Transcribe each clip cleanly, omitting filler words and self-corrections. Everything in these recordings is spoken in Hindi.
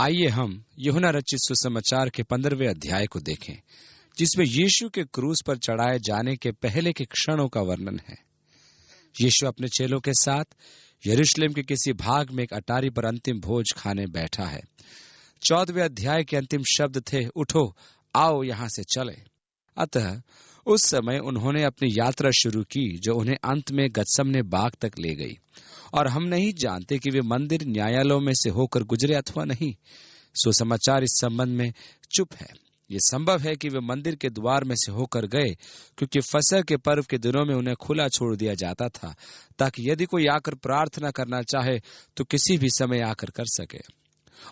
आइए हम यूहन्ना रचित सुसमाचार के 15वें अध्याय को देखें, जिसमें यीशु के क्रूस पर चढ़ाए जाने के पहले के क्षणों का वर्णन है। यीशु अपने चेलों के साथ यरूशलेम के किसी भाग में एक अटारी पर अंतिम भोज खाने बैठा है। 14वें अध्याय के अंतिम शब्द थे, उठो, आओ यहां से चले। अतः उस समय उन्होंने अपनी यात्रा शुरू की, जो उन्हें अंत में गतसमने बाग तक ले गई। और हम नहीं जानते कि वे मंदिर न्यायालयों में से होकर गुजरे अथवा नहीं। सुसमाचार इस संबंध में चुप है। ये संभव है कि वे मंदिर के द्वार में से होकर गए, क्योंकि फसह के पर्व के दिनों में उन्हें खुला छोड़ दिया जाता था, ताकि यदि कोई आकर प्रार्थना करना चाहे तो किसी भी समय आकर कर सके।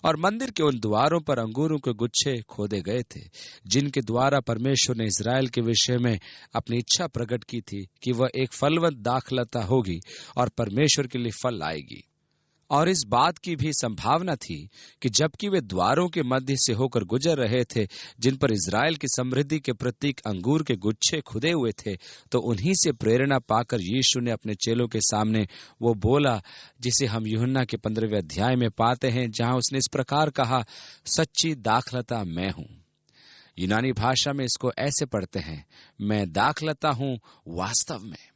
और मंदिर के उन द्वारों पर अंगूरों के गुच्छे खोदे गए थे, जिनके द्वारा परमेश्वर ने इस्राएल के विषय में अपनी इच्छा प्रकट की थी कि वह एक फलवंत दाखलता होगी और परमेश्वर के लिए फल लाएगी। और इस बात की भी संभावना थी कि जबकि वे द्वारों के मध्य से होकर गुजर रहे थे, जिन पर इस्राएल की समृद्धि के प्रतीक अंगूर के गुच्छे खुदे हुए थे, तो उन्हीं से प्रेरणा पाकर यीशु ने अपने चेलों के सामने वो बोला जिसे हम यूहन्ना के 15वें अध्याय में पाते हैं, जहां उसने इस प्रकार कहा, सच्ची दाखलता मैं हूं। यूनानी भाषा में इसको ऐसे पढ़ते हैं, मैं दाखलता हूं वास्तव में।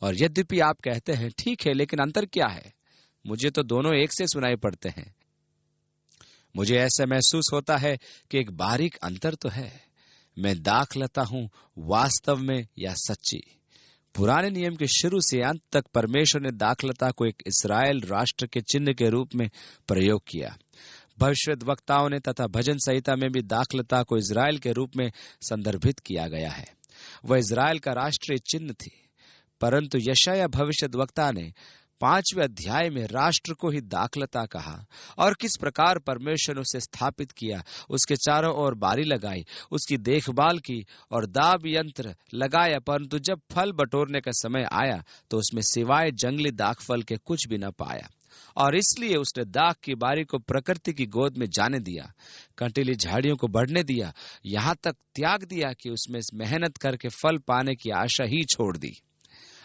और यद्यपि आप कहते हैं ठीक है, लेकिन अंतर क्या है? मुझे तो दोनों एक से सुनाई पड़ते हैं। मुझे ऐसा महसूस होता है कि एक बारीक अंतर तो है। मैं दाखलता हूं वास्तव में या सच्ची। पुराने नियम के शुरू से अंत तक परमेश्वर ने दाखलता को एक इस्राएल राष्ट्र के चिन्ह के रूप में प्रयोग किया। भविष्यद्वक्ताओं ने तथा भजन संहिता में भी दाखलता को इस्राएल के रूप में संदर्भित किया गया है। वह इस्राएल का राष्ट्रीय चिन्ह थी। परंतु यशायाह भविष्यद्वक्ता ने 5वें अध्याय में राष्ट्र को ही दाखलता कहा और किस प्रकार परमेश्वर ने उसे स्थापित किया, उसके चारों ओर बारी लगाई, उसकी देखभाल की और दाब यंत्र लगाया। परंतु जब फल बटोरने का समय आया तो उसमें सिवाय जंगली दाखफल के कुछ भी न पाया। और इसलिए उसने दाख की बारी को प्रकृति की गोद में जाने दिया, कंटीली झाड़ियों को बढ़ने दिया, यहाँ तक त्याग दिया कि उसमें मेहनत करके फल पाने की आशा ही छोड़ दी।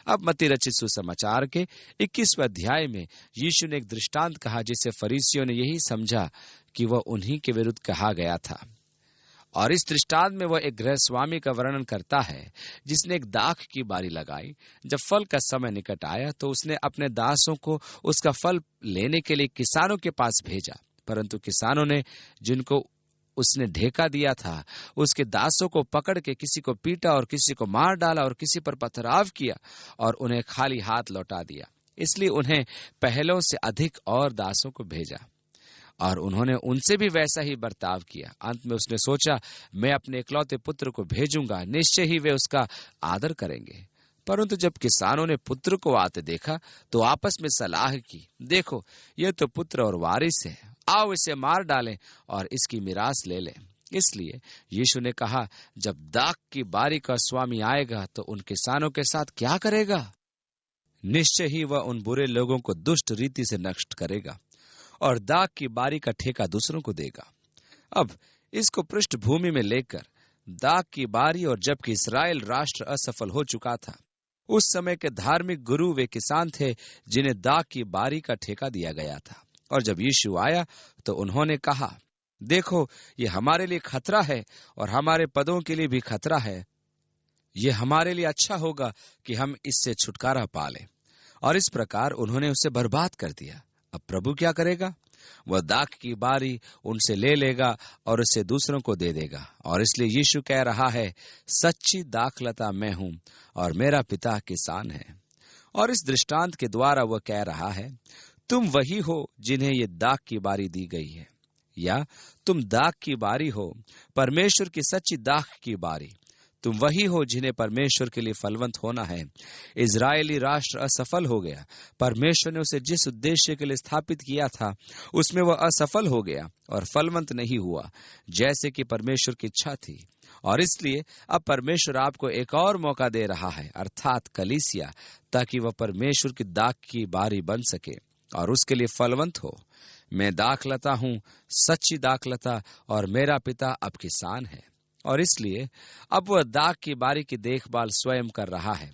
अब मत्ती रचित सुसमाचार के 21वें अध्याय में यीशु ने एक दृष्टांत कहा, जिसे फरीसियों ने यही समझा कि वह उन्हीं के विरुद्ध कहा गया था। और इस दृष्टांत में वह एक गृहस्वामी का वर्णन करता है, जिसने एक दाख की बारी लगाई। जब फल का समय निकट आया तो उसने अपने दासों को उसका फल लेने के लिए किसानों के पास भेजा। परंतु किसानों ने, जिनको उसने ढेका दिया था, उसके दासों को पकड़ के किसी को पीटा और किसी को मार डाला और किसी पर पथराव किया और उन्हें खाली हाथ लौटा दिया। इसलिए उन्हें पहलों से अधिक और दासों को भेजा और उन्होंने उनसे भी वैसा ही बर्ताव किया। अंत में उसने सोचा, मैं अपने इकलौते पुत्र को भेजूंगा, निश्चय ही वे उसका आदर करेंगे। परंतु जब किसानों ने पुत्र को आते देखा तो आपस में सलाह की, देखो यह तो पुत्र और वारिस है, आओ इसे मार डालें और इसकी मिरास ले लें। इसलिए यीशु ने कहा, जब दाख की बारी का स्वामी आएगा तो उन किसानों के साथ क्या करेगा? निश्चय ही वह उन बुरे लोगों को दुष्ट रीति से नष्ट करेगा और दाख की बारी का ठेका दूसरों को देगा। अब इसको पृष्ठभूमि में लेकर दाख की बारी, और जबकि इस्राएल राष्ट्र असफल हो चुका था, उस समय के धार्मिक गुरु वे किसान थे जिन्हें दाख की बारी का ठेका दिया गया था। और जब यीशु आया तो उन्होंने कहा, देखो ये हमारे लिए खतरा है और हमारे पदों के लिए भी खतरा है। ये हमारे लिए अच्छा होगा कि हम इससे छुटकारा पा लें। और इस प्रकार उन्होंने उसे बर्बाद कर दिया। अब प्रभु क्या करेगा? वह दाख की बारी उनसे ले लेगा और उसे दूसरों को दे देगा। और इसलिए यीशु कह रहा है, सच्ची दाखलता मैं हूं और मेरा पिता किसान है। और इस दृष्टांत के द्वारा वह कह रहा है, तुम वही हो जिन्हें ये दाख की बारी दी गई है, या तुम दाख की बारी हो, परमेश्वर की सच्ची दाख की बारी। तुम वही हो जिन्हें परमेश्वर के लिए फलवंत होना है। इजरायली राष्ट्र असफल हो गया। परमेश्वर ने उसे जिस उद्देश्य के लिए स्थापित किया था उसमें वह असफल हो गया और फलवंत नहीं हुआ, जैसे कि परमेश्वर की इच्छा थी। और इसलिए अब परमेश्वर आपको एक और मौका दे रहा है, अर्थात कलीसिया, ताकि वह परमेश्वर की दाख की बारी बन सके और उसके लिए फलवंत हो। मैं दाखलता हूं, सच्ची दाखलता, और मेरा पिता अब किसान है। और इसलिए अब वह दाख की बारी की देखभाल स्वयं कर रहा है।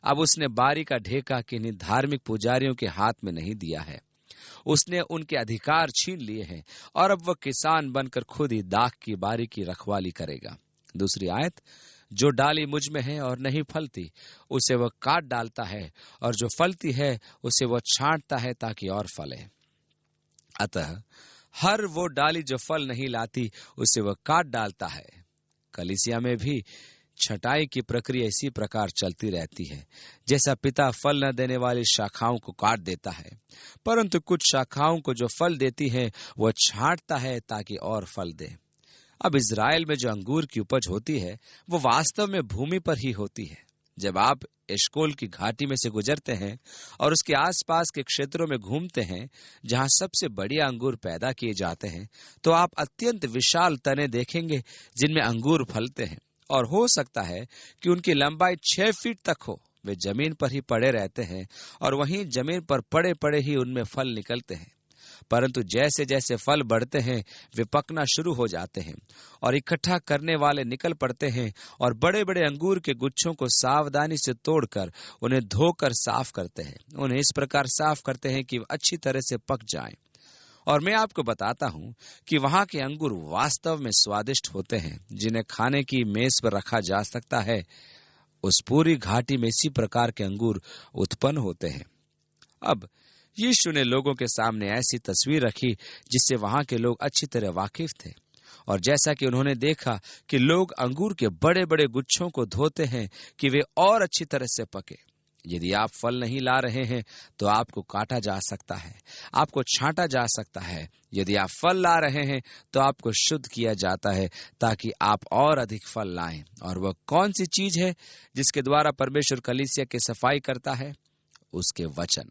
अब उसने बारी का ढेका किन्हीं धार्मिक पुजारियों के हाथ में नहीं दिया है। उसने उनके अधिकार छीन लिए हैं और अब वह किसान बनकर खुद ही दाख की बारी की रखवाली करेगा। दूसरी आयत, जो डाली मुझ में है और नहीं फलती उसे वह काट डालता है, और जो फलती है उसे वह छांटता है ताकि और फले। अतः हर वो डाली जो फल नहीं लाती उसे वह काट डालता है। कलीसिया में भी छटाई की प्रक्रिया इसी प्रकार चलती रहती है। जैसा पिता फल न देने वाली शाखाओं को काट देता है, परंतु कुछ शाखाओं को जो फल देती है वह छांटता है ताकि और फल दे। अब इज़राइल में जो अंगूर की उपज होती है वो वास्तव में भूमि पर ही होती है। जब आप एशकोल की घाटी में से गुजरते हैं और उसके आसपास के क्षेत्रों में घूमते हैं जहां सबसे बढ़िया अंगूर पैदा किए जाते हैं, तो आप अत्यंत विशाल तने देखेंगे जिनमें अंगूर फलते हैं, और हो सकता है कि उनकी लंबाई 6 फीट तक हो। वे जमीन पर ही पड़े रहते हैं और वहीं जमीन पर पड़े पड़े ही उनमें फल निकलते हैं। परंतु जैसे जैसे फल बढ़ते हैं वे पकना शुरू हो जाते हैं और इकट्ठा करने वाले निकल पड़ते हैं और बड़े बड़े अंगूर के गुच्छों को सावधानी से तोड़कर उन्हें धोकर साफ करते हैं। उन्हें इस प्रकार साफ करते हैं कि अच्छी तरह से पक जाएं। और मैं आपको बताता हूं कि वहां के अंगूर वास्तव में स्वादिष्ट होते हैं, जिन्हें खाने की मेज पर रखा जा सकता है। उस पूरी घाटी में इसी प्रकार के अंगूर उत्पन्न होते हैं। अब यीशु ने लोगों के सामने ऐसी तस्वीर रखी जिससे वहां के लोग अच्छी तरह वाकिफ थे, और जैसा कि उन्होंने देखा कि लोग अंगूर के बड़े बड़े गुच्छों को धोते हैं कि वे और अच्छी तरह से पके। यदि आप फल नहीं ला रहे हैं तो आपको काटा जा सकता है, आपको छांटा जा सकता है। यदि आप फल ला रहे हैं तो आपको शुद्ध किया जाता है ताकि आप और अधिक फल लाएं। और वह कौन सी चीज है जिसके द्वारा परमेश्वर कलीसिया की सफाई करता है? उसके वचन।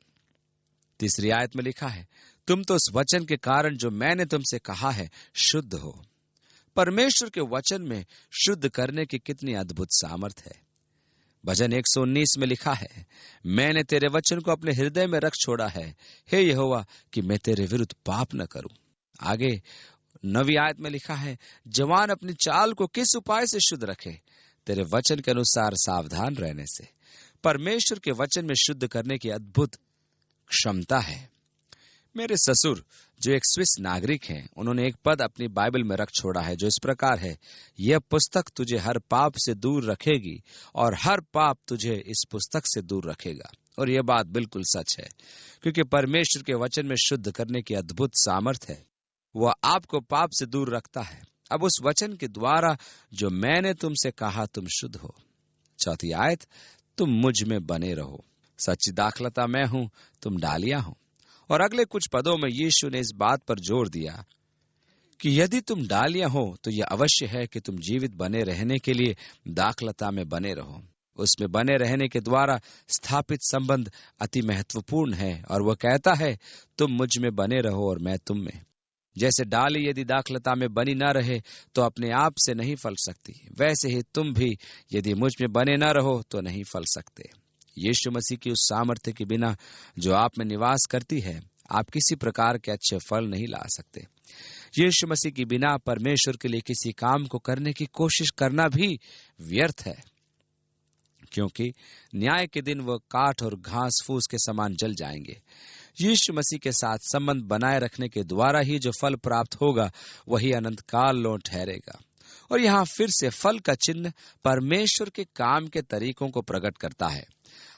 तीसरी आयत में लिखा है, तुम तो उस वचन के कारण जो मैंने तुमसे कहा है शुद्ध हो। परमेश्वर के वचन में शुद्ध करने की कितनी अद्भुत सामर्थ है। भजन 119 में लिखा है, मैंने तेरे वचन को अपने हृदय में रख छोड़ा है, हे यहोवा, कि मैं तेरे विरुद्ध पाप न करूं। आगे 9वीं आयत में लिखा है, जवान अपनी चाल को किस उपाय से शुद्ध रखे? तेरे वचन के अनुसार सावधान रहने से। परमेश्वर के वचन में शुद्ध करने की अद्भुत क्षमता है। मेरे ससुर जो एक स्विस नागरिक हैं, उन्होंने एक पद अपनी बाइबल में रख छोड़ा है जो इस प्रकार है, यह पुस्तक तुझे हर पाप से दूर रखेगी और हर पाप तुझे इस पुस्तक से दूर रखेगा। और यह बात बिल्कुल सच है, क्योंकि परमेश्वर के वचन में शुद्ध करने की अद्भुत सामर्थ है। वह आपको पाप से दूर रखता है। अब उस वचन के द्वारा जो मैंने तुमसे कहा तुम शुद्ध हो। 4वीं आयत, तुम मुझ में बने रहो। सच्ची दाखलता मैं हूं, तुम डालियां हो। और अगले कुछ पदों में यीशु ने इस बात पर जोर दिया कि यदि तुम डालियां हो तो यह अवश्य है कि तुम जीवित बने रहने के लिए दाखलता में बने रहो। उसमें बने रहने के द्वारा स्थापित संबंध अति महत्वपूर्ण है, और वह कहता है, तुम मुझ में बने रहो और मैं तुम में। जैसे डाली यदि दाखलता में बनी न रहे तो अपने आप से नहीं फल सकती, वैसे ही तुम भी यदि मुझ में बने न रहो तो नहीं फल सकते। यीशु मसीह की उस सामर्थ्य के बिना जो आप में निवास करती है, आप किसी प्रकार के अच्छे फल नहीं ला सकते। यीशु मसीह के बिना परमेश्वर के लिए किसी काम को करने की कोशिश करना भी व्यर्थ है, क्योंकि न्याय के दिन वह काठ और घास फूस के समान जल जाएंगे। यीशु मसीह के साथ संबंध बनाए रखने के द्वारा ही जो फल प्राप्त होगा वही अनंत काल लौट ठहरेगा। और यहाँ फिर से फल का चिन्ह परमेश्वर के काम के तरीकों को प्रकट करता है।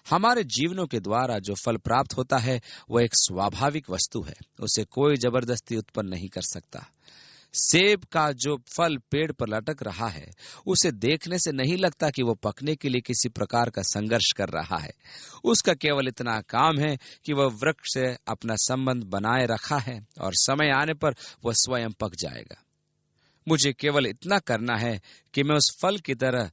हमारे जीवनों के द्वारा जो फल प्राप्त होता है वह एक स्वाभाविक वस्तु है, उसे कोई जबरदस्ती उत्पन्न नहीं कर सकता। सेब का जो फल पेड़ पर लटक रहा है, उसे देखने से नहीं लगता कि वो पकने के लिए किसी प्रकार का संघर्ष कर रहा है। उसका केवल इतना काम है कि वह वृक्ष से अपना संबंध बनाए रखा है और समय आने पर वह स्वयं पक जाएगा। मुझे केवल इतना करना है कि मैं उस फल की तरह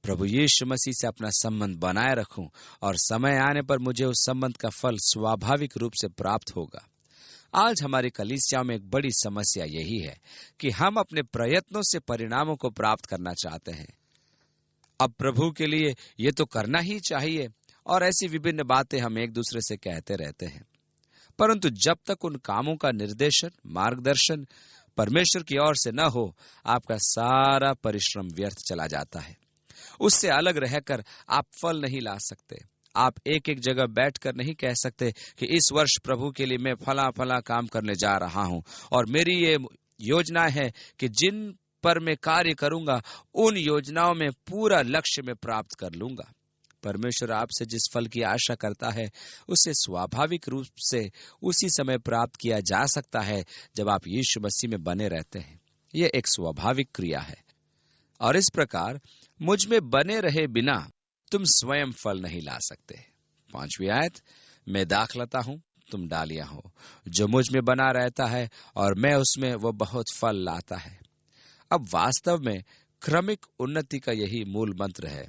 प्रभु यीशु मसीह से अपना संबंध बनाए रखूं, और समय आने पर मुझे उस संबंध का फल स्वाभाविक रूप से प्राप्त होगा। आज हमारी कलीसिया में एक बड़ी समस्या यही है कि हम अपने प्रयत्नों से परिणामों को प्राप्त करना चाहते हैं। अब प्रभु के लिए ये तो करना ही चाहिए, और ऐसी विभिन्न बातें हम एक दूसरे से कहते रहते हैं, परंतु जब तक उन कामों का निर्देशन, मार्गदर्शन परमेश्वर की ओर से न हो, आपका सारा परिश्रम व्यर्थ चला जाता है। उससे अलग रहकर आप फल नहीं ला सकते। आप एक एक जगह बैठकर नहीं कह सकते कि इस वर्ष प्रभु के लिए मैं फला फला काम करने जा रहा हूं और मेरी ये योजना है कि जिन पर मैं कार्य करूंगा उन योजनाओं में पूरा लक्ष्य में प्राप्त कर लूंगा। परमेश्वर आपसे जिस फल की आशा करता है उसे स्वाभाविक रूप से उसी समय प्राप्त किया जा सकता है जब आप यीशु मसीह में बने रहते हैं। यह एक स्वाभाविक क्रिया है और इस प्रकार मुझ में बने रहे बिना तुम स्वयं फल नहीं ला सकते। 5वीं आयत, मैं दाखलता हूं, तुम डालियां हो। जो मुझ में बना रहता है और मैं उसमें, वो बहुत फल लाता है। अब वास्तव में क्रमिक उन्नति का यही मूल मंत्र है।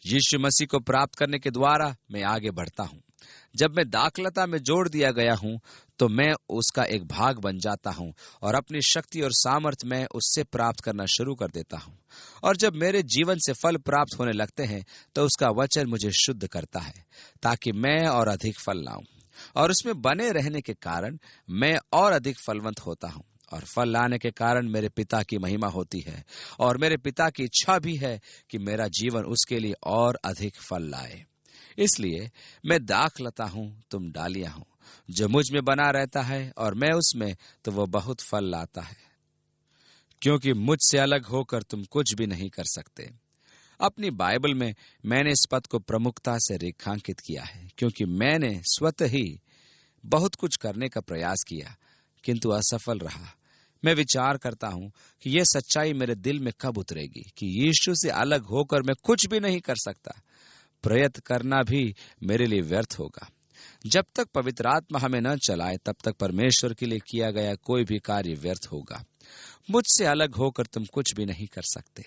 यीशु मसीह को प्राप्त करने के द्वारा मैं आगे बढ़ता हूं। जब मैं दाखलता में जोड़ दिया गया हूं तो मैं उसका एक भाग बन जाता हूं और अपनी शक्ति और सामर्थ्य में उससे प्राप्त करना शुरू कर देता हूं। और जब मेरे जीवन से फल प्राप्त होने लगते हैं तो उसका वचन मुझे शुद्ध करता है ताकि मैं और अधिक फल लाऊं। और उसमें बने रहने के कारण मैं और अधिक फलवंत होता हूं और फल लाने के कारण मेरे पिता की महिमा होती है और मेरे पिता की इच्छा भी है कि मेरा जीवन उसके लिए और अधिक फल लाए। इसलिए मैं दाखलता हूं, तुम डालियां हो। जो मुझ में बना रहता है और मैं उसमें, तो वह बहुत फल लाता है, क्योंकि मुझसे अलग होकर तुम कुछ भी नहीं कर सकते। अपनी बाइबल में मैंने इस पद को प्रमुखता से रेखांकित किया है, क्योंकि मैंने स्वतः ही बहुत कुछ करने का प्रयास किया किंतु असफल रहा। मैं विचार करता हूं कि यह सच्चाई मेरे दिल में कब उतरेगी कि यीशु से अलग होकर मैं कुछ भी नहीं कर सकता। प्रयत्न करना भी मेरे लिए व्यर्थ होगा। जब तक पवित्र आत्मा हमें न चलाए तब तक परमेश्वर के लिए किया गया कोई भी कार्य व्यर्थ होगा। मुझसे अलग होकर तुम कुछ भी नहीं कर सकते।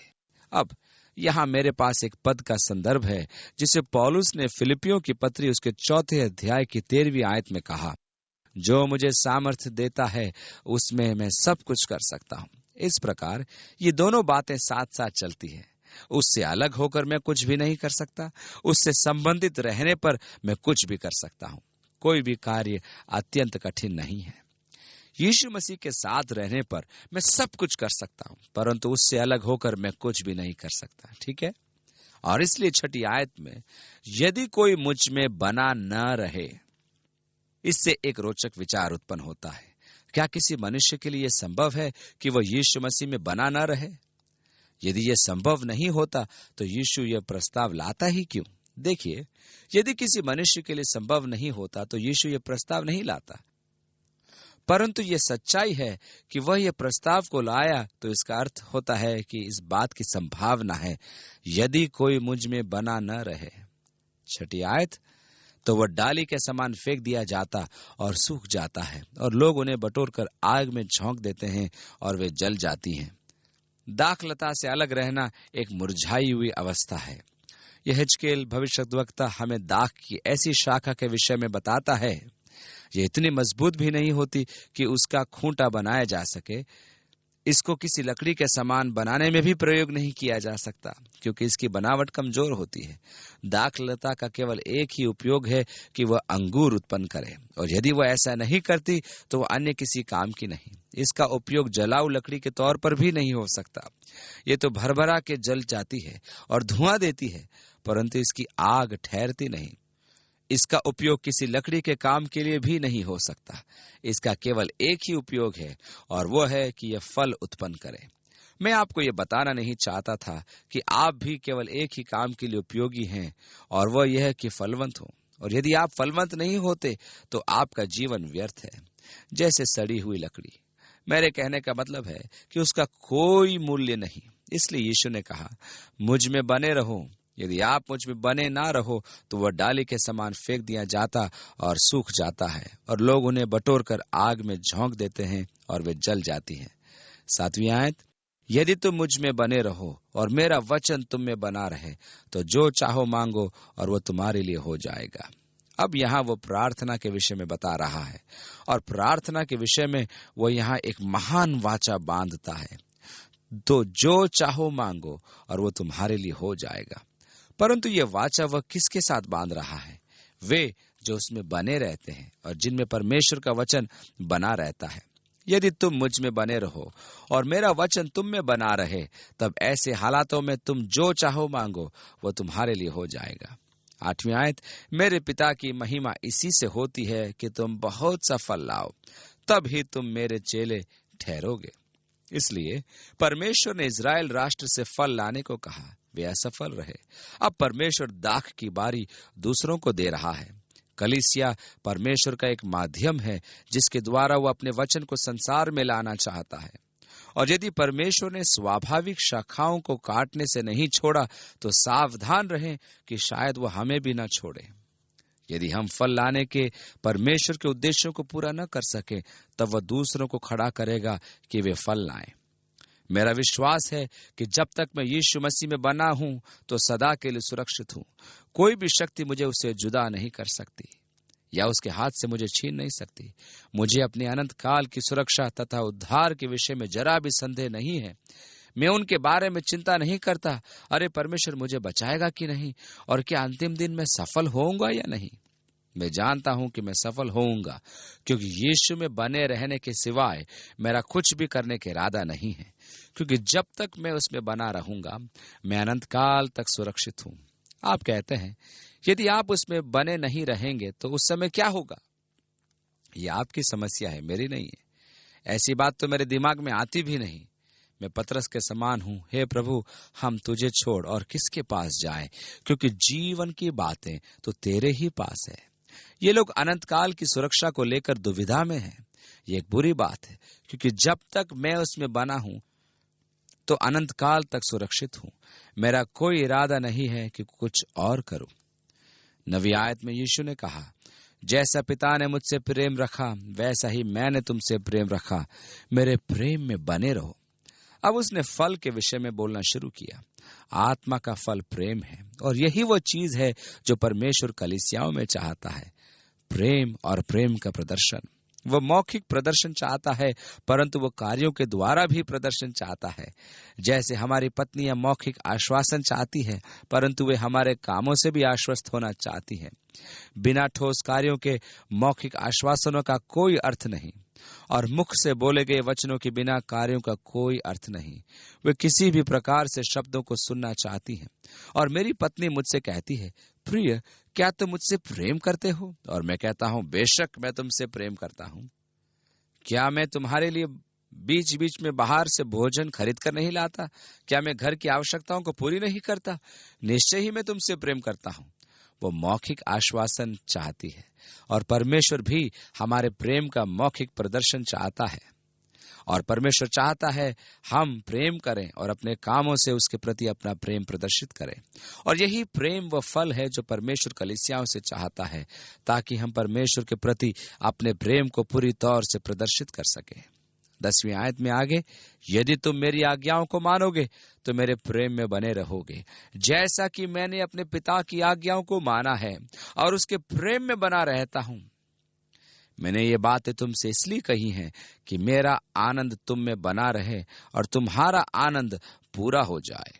अब यहाँ मेरे पास एक पद का संदर्भ है जिसे पौलुस ने फिलिपियों की पत्री उसके 4 अध्याय की 13वीं आयत में कहा, जो मुझे सामर्थ्य देता है उसमें मैं सब कुछ कर सकता हूँ। इस प्रकार ये दोनों बातें साथ साथ चलती है। उससे अलग होकर मैं कुछ भी नहीं कर सकता, उससे संबंधित रहने पर मैं कुछ भी कर सकता हूँ। कोई भी कार्य अत्यंत कठिन नहीं है। यीशु मसीह के साथ रहने पर मैं सब कुछ कर सकता हूँ, परंतु उससे अलग होकर मैं कुछ भी नहीं कर सकता। ठीक है। और इसलिए 6ठी आयत में, यदि कोई मुझ में बना न रहे, इससे एक रोचक विचार उत्पन्न होता है। क्या किसी मनुष्य के लिए यह संभव है कि वह यीशु मसीह में बना न रहे? यदि यह संभव नहीं होता तो यीशु यह प्रस्ताव लाता ही क्यों? देखिए, यदि किसी मनुष्य के लिए संभव नहीं होता तो यीशु यह प्रस्ताव नहीं लाता, परंतु यह सच्चाई है कि वह यह प्रस्ताव को लाया, तो इसका अर्थ होता है कि इस बात की संभावना है, यदि कोई मुझ में बना न रहे। 6ठी आयत, तो वह डाली के समान फेंक दिया जाता और सूख जाता है और लोग उन्हें बटोरकर आग में झोंक देते हैं और वे जल जाती हैं। दाखलता से अलग रहना एक मुरझाई हुई अवस्था है। यह हिजकेल भविष्यद्वक्ता हमें दाख की ऐसी शाखा के विषय में बताता है। यह इतनी मजबूत भी नहीं होती कि उसका खूंटा बनाया जा सके। इसको किसी लकड़ी के समान बनाने में भी प्रयोग नहीं किया जा सकता, क्योंकि इसकी बनावट कमजोर होती है। दाखलता का केवल एक ही उपयोग है कि वह अंगूर उत्पन्न करे, और यदि वह ऐसा नहीं करती तो वह अन्य किसी काम की नहीं। इसका उपयोग जलाऊ लकड़ी के तौर पर भी नहीं हो सकता। ये तो भरभरा के जल जाती है और धुआं देती है, परंतु इसकी आग ठहरती नहीं। इसका उपयोग किसी लकड़ी के काम के लिए भी नहीं हो सकता। इसका केवल एक ही उपयोग है, और वो है कि यह फल उत्पन्न करे। मैं आपको यह बताना नहीं चाहता था कि आप भी केवल एक ही काम के लिए उपयोगी हैं, और वह यह है कि फलवंत हो। और यदि आप फलवंत नहीं होते तो आपका जीवन व्यर्थ है, जैसे सड़ी हुई लकड़ी। मेरे कहने का मतलब है कि उसका कोई मूल्य नहीं। इसलिए यीशु ने कहा, मुझ में बने रहो। यदि आप मुझ में बने ना रहो तो वह डाली के समान फेंक दिया जाता और सूख जाता है, और लोग उन्हें बटोरकर आग में झोंक देते हैं और वे जल जाती हैं। 7वीं आयत, यदि तुम मुझ में बने रहो और मेरा वचन तुम में बना रहे, तो जो चाहो मांगो और वह तुम्हारे लिए हो जाएगा। अब यहाँ वो प्रार्थना के विषय में बता रहा है, और प्रार्थना के विषय में वो यहाँ एक महान वाचा बांधता है। तो जो चाहो मांगो और वो तुम्हारे लिए हो जाएगा। परंतु ये वाचा वह किसके साथ बांध रहा है? वे जो उसमें बने रहते हैं और जिनमें परमेश्वर का वचन बना रहता है। यदि तुम मुझ में बने रहो और मेरा वचन तुम में बना रहे, तब ऐसे हालातों में तुम जो चाहो मांगो वो तुम्हारे लिए हो जाएगा। 8वीं आयत, मेरे पिता की महिमा इसी से होती है कि तुम बहुत सा फल लाओ, तब ही तुम मेरे चेले ठहरोगे। इसलिए परमेश्वर ने इज़राइल राष्ट्र से फल लाने को कहा, वे असफल रहे। अब परमेश्वर दाख की बारी दूसरों को दे रहा है। कलीसिया परमेश्वर का एक माध्यम है जिसके द्वारा वो अपने वचन को संसार में लाना चाहता है। और यदि परमेश्वर ने स्वाभाविक शाखाओं को काटने से नहीं छोड़ा तो सावधान रहें कि शायद वो हमें भी न छोड़े। यदि हम फल लाने के परमेश्वर के उद्देश्यों को पूरा न कर सके, तब वह दूसरों को खड़ा करेगा कि वे फल लाएं। मेरा विश्वास है कि जब तक मैं यीशु मसीह में बना हूं तो सदा के लिए सुरक्षित हूं। कोई भी शक्ति मुझे उससे जुदा नहीं कर सकती या उसके हाथ से मुझे छीन नहीं सकती। मुझे अपने अनंत काल की सुरक्षा तथा उद्धार के विषय में जरा भी संदेह नहीं है। मैं उनके बारे में चिंता नहीं करता, अरे परमेश्वर मुझे बचाएगा कि नहीं, और क्या अंतिम दिन में सफल होऊंगा या नहीं। मैं जानता हूं कि मैं सफल होऊंगा, क्योंकि यीशु में बने रहने के सिवाय मेरा कुछ भी करने का इरादा नहीं है। क्योंकि जब तक मैं उसमें बना रहूंगा, मैं अनंत काल तक सुरक्षित हूं। आप कहते हैं, यदि आप उसमें बने नहीं रहेंगे तो उस समय क्या होगा? ये आपकी समस्या है, मेरी नहीं है। ऐसी बात तो मेरे दिमाग में आती भी नहीं। मैं पतरस के समान हूं, हे प्रभु, हम तुझे छोड़ और किसके पास जाएं, क्योंकि जीवन की बातें तो तेरे ही पास है। ये लोग अनंत काल की सुरक्षा को लेकर दुविधा में हैं। ये एक बुरी बात है, क्योंकि जब तक मैं उसमें बना हूं तो अनंत काल तक सुरक्षित हूं। मेरा कोई इरादा नहीं है कि कुछ और करूं। 9वीं आयत में यीशु ने कहा, जैसा पिता ने मुझसे प्रेम रखा वैसा ही मैंने तुमसे प्रेम रखा, मेरे प्रेम में बने रहो। अब उसने फल के विषय में बोलना शुरू किया। आत्मा का फल प्रेम है, और यही वो चीज है जो परमेश्वर कलीसियाओं में चाहता है, प्रेम और प्रेम का प्रदर्शन। वो मौखिक प्रदर्शन चाहता है, परंतु वो कार्यों के द्वारा भी प्रदर्शन चाहता है। जैसे हमारी पत्नियां मौखिक आश्वासन चाहती है, परंतु वे हमारे कामों से भी आश्वस्त होना चाहती हैं। बिना ठोस कार्यों के मौखिक आश्वासनों का कोई अर्थ नहीं, और मुख से बोले गए वचनों के बिना कार्यों का कोई अर्थ नहीं। वे किसी भी प्रकार से शब्दों को सुनना चाहती हैं। और मेरी पत्नी मुझसे कहती है, प्रिय, क्या तुम मुझसे प्रेम करते हो? और मैं कहता हूं, बेशक मैं तुमसे प्रेम करता हूं। क्या मैं तुम्हारे लिए बीच बीच में बाहर से भोजन खरीद कर नहीं लाता? क्या मैं घर की आवश्यकताओं को पूरी नहीं करता? निश्चय ही मैं तुमसे प्रेम करता हूं। वो मौखिक आश्वासन चाहती है, और परमेश्वर भी हमारे प्रेम का मौखिक प्रदर्शन चाहता है। और परमेश्वर चाहता है हम प्रेम करें और अपने कामों से उसके प्रति अपना प्रेम प्रदर्शित करें। और यही प्रेम व फल है जो परमेश्वर कलीसियाओं से चाहता है, ताकि हम परमेश्वर के प्रति अपने प्रेम को पूरी तौर से प्रदर्शित कर सकें। 10वीं आयत में आगे, यदि तुम मेरी आज्ञाओं को मानोगे तो मेरे प्रेम में बने रहोगे, जैसा कि मैंने अपने पिता की आज्ञाओं को माना है और उसके प्रेम में बना रहता हूं। मैंने ये बातें तुमसे इसलिए कही हैं कि मेरा आनंद तुम में बना रहे और तुम्हारा आनंद पूरा हो जाए।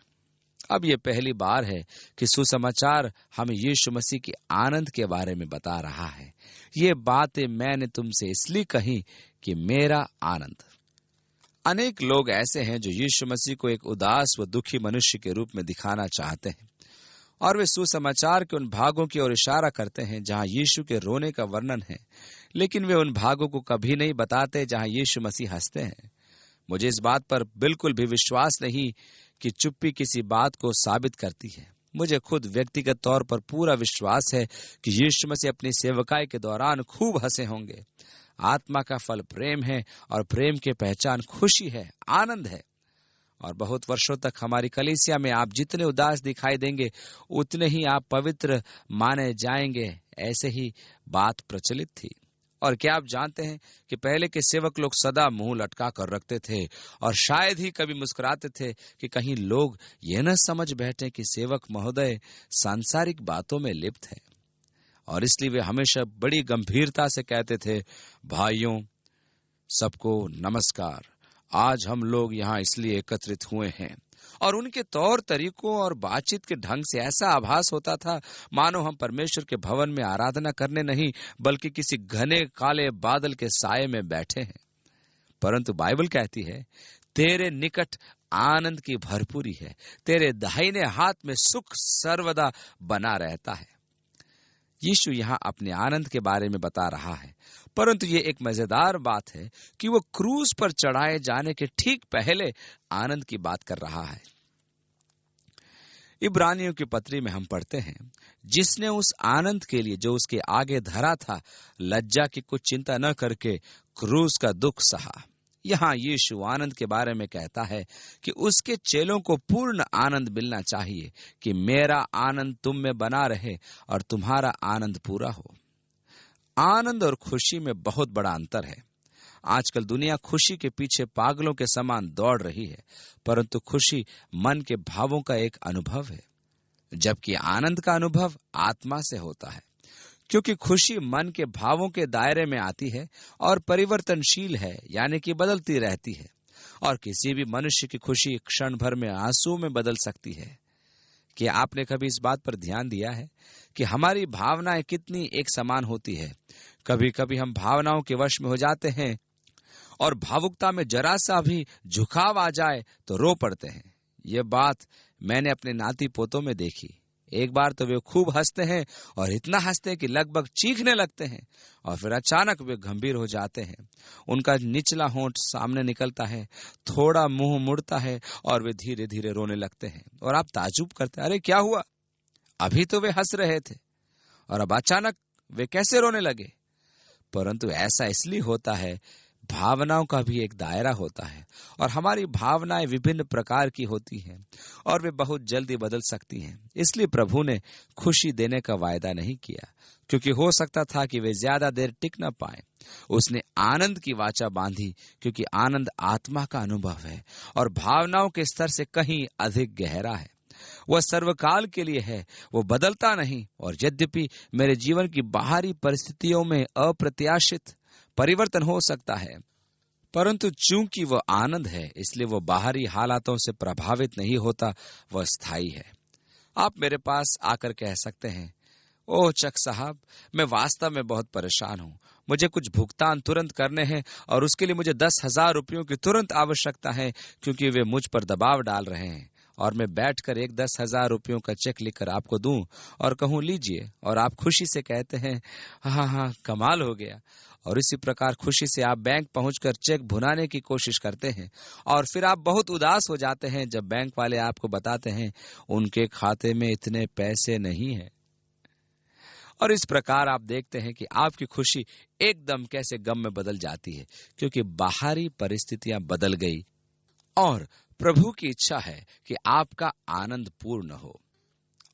अब ये पहली बार है कि सुसमाचार हमें यीशु मसीह के आनंद के बारे में बता रहा है। ये बातें मैंने तुमसे इसलिए कही कि मेरा आनंद। अनेक लोग ऐसे हैं जो यीशु मसीह को एक उदास व दुखी मनुष्य के रूप में दिखाना चाहते हैं, और वे सुसमाचार के उन भागों की ओर इशारा करते हैं जहां यीशु के रोने का वर्णन है, लेकिन वे उन भागों को कभी नहीं बताते जहां यीशु मसीह हंसते हैं। मुझे इस बात पर बिल्कुल भी विश्वास नहीं कि चुप्पी किसी बात को साबित करती है। मुझे खुद व्यक्तिगत तौर पर पूरा विश्वास है कि यीशु मसीह अपनी सेवकाई के दौरान खूब हंसे होंगे। आत्मा का फल प्रेम है, और प्रेम की पहचान खुशी है, आनंद है। और बहुत वर्षों तक हमारी कलीसिया में आप जितने उदास दिखाई देंगे, उतने ही आप पवित्र माने जाएंगे। ऐसे ही बात प्रचलित थी। और क्या आप जानते हैं कि पहले के सेवक लोग सदा मुंह लटका कर रखते थे, और शायद ही कभी मुस्कुराते थे कि कहीं लोग ये न समझ बैठे कि सेवक महोदय सांसारिक बातों में लिप्त है। और इसलिए वे हमेशा बड़ी गंभीरता से कहते थे, भाइयों सबको नमस्कार, आज हम लोग यहाँ इसलिए एकत्रित हुए हैं। और उनके तौर तरीकों और बातचीत के ढंग से ऐसा आभास होता था मानो हम परमेश्वर के भवन में आराधना करने नहीं, बल्कि किसी घने काले बादल के साये में बैठे हैं। परंतु बाइबल कहती है, तेरे निकट आनंद की भरपूरी है, तेरे दाहिने हाथ में सुख सर्वदा बना रहता है। यीशु यहाँ अपने आनंद के बारे में बता रहा है, परंतु ये एक मजेदार बात है कि वो क्रूस पर चढ़ाए जाने के ठीक पहले आनंद की बात कर रहा है। इब्रानियों की पत्री में हम पढ़ते हैं, जिसने उस आनंद के लिए जो उसके आगे धरा था, लज्जा की कुछ चिंता न करके क्रूस का दुख सहा। यहाँ यीशु आनंद के बारे में कहता है कि उसके चेलों को पूर्ण आनंद मिलना चाहिए, कि मेरा आनंद तुम में बना रहे और तुम्हारा आनंद पूरा हो। आनंद और खुशी में बहुत बड़ा अंतर है। आजकल दुनिया खुशी के पीछे पागलों के समान दौड़ रही है, परंतु खुशी मन के भावों का एक अनुभव है, जबकि आनंद का अनुभव आत्मा से होता है। क्योंकि खुशी मन के भावों के दायरे में आती है और परिवर्तनशील है, यानी कि बदलती रहती है, और किसी भी मनुष्य की खुशी क्षण भर में आंसू में बदल सकती है। कि आपने कभी इस बात पर ध्यान दिया है कि हमारी भावनाएं कितनी एक समान होती है? कभी कभी हम भावनाओं के वश में हो जाते हैं और भावुकता में जरा सा भी झुकाव आ जाए तो रो पड़ते हैं। ये बात मैंने अपने नाती पोतों में देखी। एक बार तो वे खूब हंसते हैं और इतना हंसते हैं कि लगभग चीखने लगते हैं, और फिर अचानक वे गंभीर हो जाते हैं। उनका निचला होंठ सामने निकलता है, थोड़ा मुंह मुड़ता है और वे धीरे धीरे रोने लगते हैं। और आप ताजुब करते हैं, अरे क्या हुआ? अभी तो वे हंस रहे थे और अब अचानक वे कैसे रोने लगे? परंतु ऐसा इसलिए होता है, भावनाओं का भी एक दायरा होता है और हमारी भावनाएं विभिन्न प्रकार की होती हैं और वे बहुत जल्दी बदल सकती हैं। इसलिए प्रभु ने खुशी देने का वायदा नहीं किया, क्योंकि हो सकता था कि वे ज्यादा देर टिक न पाए। उसने आनंद की वाचा बांधी, क्योंकि आनंद आत्मा का अनुभव है और भावनाओं के स्तर से कहीं अधिक गहरा है। वह सर्वकाल के लिए है, वो बदलता नहीं। और यद्यपि मेरे जीवन की बाहरी परिस्थितियों में अप्रत्याशित परिवर्तन हो सकता है, परंतु चूंकि वह आनंद है, इसलिए वह बाहरी हालातों से प्रभावित नहीं होता, वह स्थायी है। आप मेरे पास आकर कह सकते हैं, ओह चक साहब, मैं वास्तव में बहुत परेशान हूँ। मुझे कुछ भुगतान तुरंत करने हैं और उसके लिए मुझे 10,000 रुपयों की तुरंत आवश्यकता है, क्योंकि वे मुझ पर दबाव डाल रहे हैं। और मैं बैठकर एक 10,000 रुपयों का चेक लिखकर आपको दूं और कहूं लीजिए, और आप खुशी से कहते हैं हाँ हाँ कमाल हो गया। और इसी प्रकार खुशी से आप बैंक पहुंचकर चेक भुनाने की कोशिश करते हैं, और फिर आप बहुत उदास हो जाते हैं जब बैंक वाले आपको बताते हैं उनके खाते में इतने पैसे नहीं है। और इस प्रकार आप देखते हैं कि आपकी खुशी एकदम कैसे गम में बदल जाती है, क्योंकि बाहरी परिस्थितियां बदल गई और प्रभु की इच्छा है कि आपका आनंद पूर्ण हो।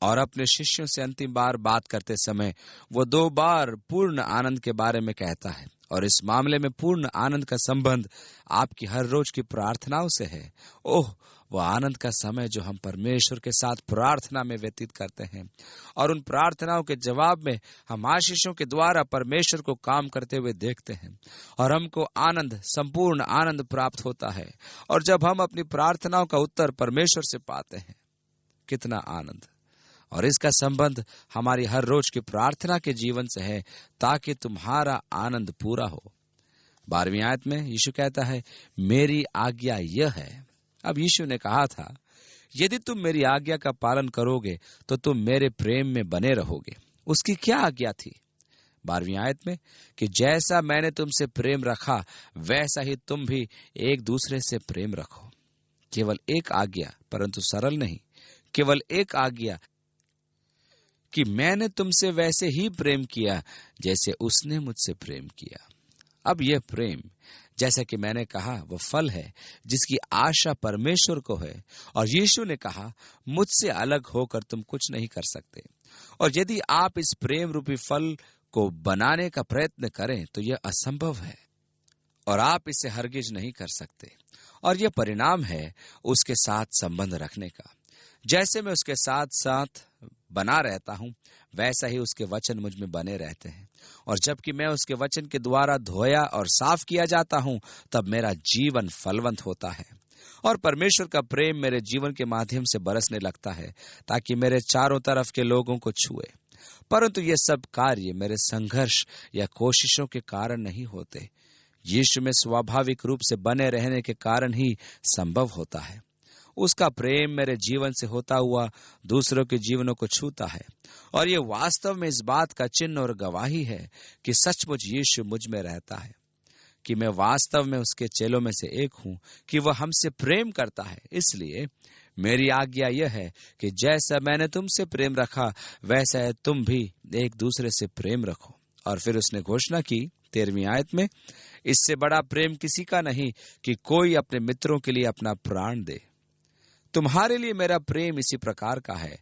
और अपने शिष्यों से अंतिम बार बात करते समय वो 2 बार पूर्ण आनंद के बारे में कहता है, और इस मामले में पूर्ण आनंद का संबंध आपकी हर रोज की प्रार्थनाओं से है। ओह, वह आनंद का समय जो हम परमेश्वर के साथ प्रार्थना में व्यतीत करते हैं, और उन प्रार्थनाओं के जवाब में हम आशीषों के द्वारा परमेश्वर को काम करते हुए देखते हैं, और हमको आनंद, संपूर्ण आनंद प्राप्त होता है। और जब हम अपनी प्रार्थनाओं का उत्तर परमेश्वर से पाते हैं, कितना आनंद! और इसका संबंध हमारी हर रोज की प्रार्थना के जीवन से है, ताकि तुम्हारा आनंद पूरा हो। 12वीं आयत में यीशु कहता है, मेरी आज्ञा यह है। अब यीशु ने कहा था, यदि तुम मेरी आज्ञा का पालन करोगे तो तुम मेरे प्रेम में बने रहोगे। उसकी क्या आज्ञा थी? 12वीं आयत में कि जैसा मैंने तुमसे प्रेम रखा, वैसा ही तुम भी एक दूसरे से प्रेम रखो। केवल एक आज्ञा, परंतु सरल नहीं। केवल एक आज्ञा कि मैंने तुमसे वैसे ही प्रेम किया जैसे उसने मुझसे प्रेम किया। अब यह प्रेम, जैसा कि मैंने कहा, वह फल है जिसकी आशा परमेश्वर को है। और यीशु ने कहा, मुझसे अलग होकर तुम कुछ नहीं कर सकते। और यदि आप इस प्रेम रूपी फल को बनाने का प्रयत्न करें तो यह असंभव है और आप इसे हरगिज नहीं कर सकते। और यह परिणाम है उसके साथ संबंध रखने का। जैसे मैं उसके साथ साथ बना रहता हूं, वैसा ही उसके वचन मुझ में बने रहते हैं। और जबकि मैं उसके वचन के द्वारा धोया और साफ किया जाता हूं, तब मेरा जीवन फलवंत होता है और परमेश्वर का प्रेम मेरे जीवन के माध्यम से बरसने लगता है, ताकि मेरे चारों तरफ के लोगों को छुए। परंतु ये सब कार्य मेरे संघर्ष या कोशिशों के कारण नहीं होते, यीशु में स्वाभाविक रूप से बने रहने के कारण ही संभव होता है। उसका प्रेम मेरे जीवन से होता हुआ दूसरों के जीवनों को छूता है। और ये वास्तव में इस बात का चिन्ह और गवाही है कि सचमुच यीशु मुझ में रहता है, कि मैं वास्तव में उसके चेलों में से एक हूं, कि वह हमसे प्रेम करता है। इसलिए मेरी आज्ञा यह है कि जैसा मैंने तुमसे प्रेम रखा वैसा तुम भी एक दूसरे से प्रेम रखो। और फिर उसने घोषणा की 13वीं आयत में, इससे बड़ा प्रेम किसी का नहीं कि कोई अपने मित्रों के लिए अपना प्राण दे। तुम्हारे लिए मेरा प्रेम इसी प्रकार का है,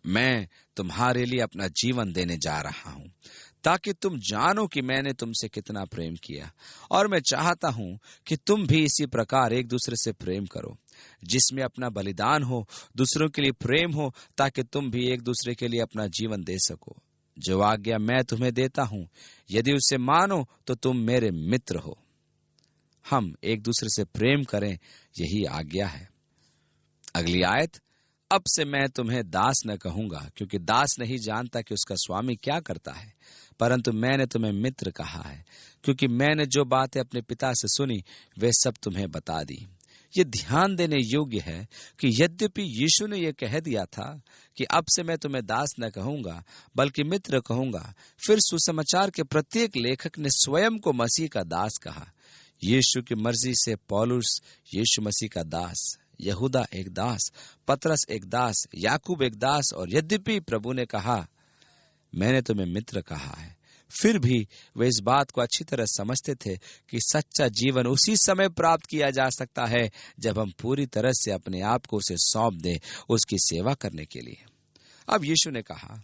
मैं तुम्हारे लिए अपना जीवन देने जा रहा हूं, ताकि तुम जानो कि मैंने तुमसे कितना प्रेम किया। और मैं चाहता हूं कि तुम भी इसी प्रकार एक दूसरे से प्रेम करो, जिसमें अपना बलिदान हो, दूसरों के लिए प्रेम हो, ताकि तुम भी एक दूसरे के लिए अपना जीवन दे सको। जो आज्ञा मैं तुम्हें देता हूं, यदि उसे मानो तो तुम मेरे मित्र हो। हम एक दूसरे से प्रेम करें, यही आज्ञा है। अगली आयत, अब से मैं तुम्हें दास न कहूंगा, क्योंकि दास नहीं जानता कि उसका स्वामी क्या करता है, परंतु मैंने तुम्हें मित्र कहा है, क्योंकि मैंने जो बातें अपने पिता से सुनी वे सब तुम्हें बता दी। ये ध्यान देने योग्य है कि यद्यपि यीशु ने यह कह दिया था कि अब से मैं तुम्हें दास न कहूंगा बल्कि मित्र कहूंगा, फिर सुसमाचार के प्रत्येक लेखक ने स्वयं को मसीह का दास कहा। यीशु की मर्जी से पौलुस यीशु मसीह का दास, यहूदा एक दास, पतरस एक दास, याकूब एक दास, और यद्यपि प्रभु ने कहा मैंने तुम्हें मित्र कहा है, फिर भी वे इस बात को अच्छी तरह समझते थे कि सच्चा जीवन उसी समय प्राप्त किया जा सकता है जब हम पूरी तरह से अपने आप को उसे सौंप दें उसकी सेवा करने के लिए। अब यीशु ने कहा,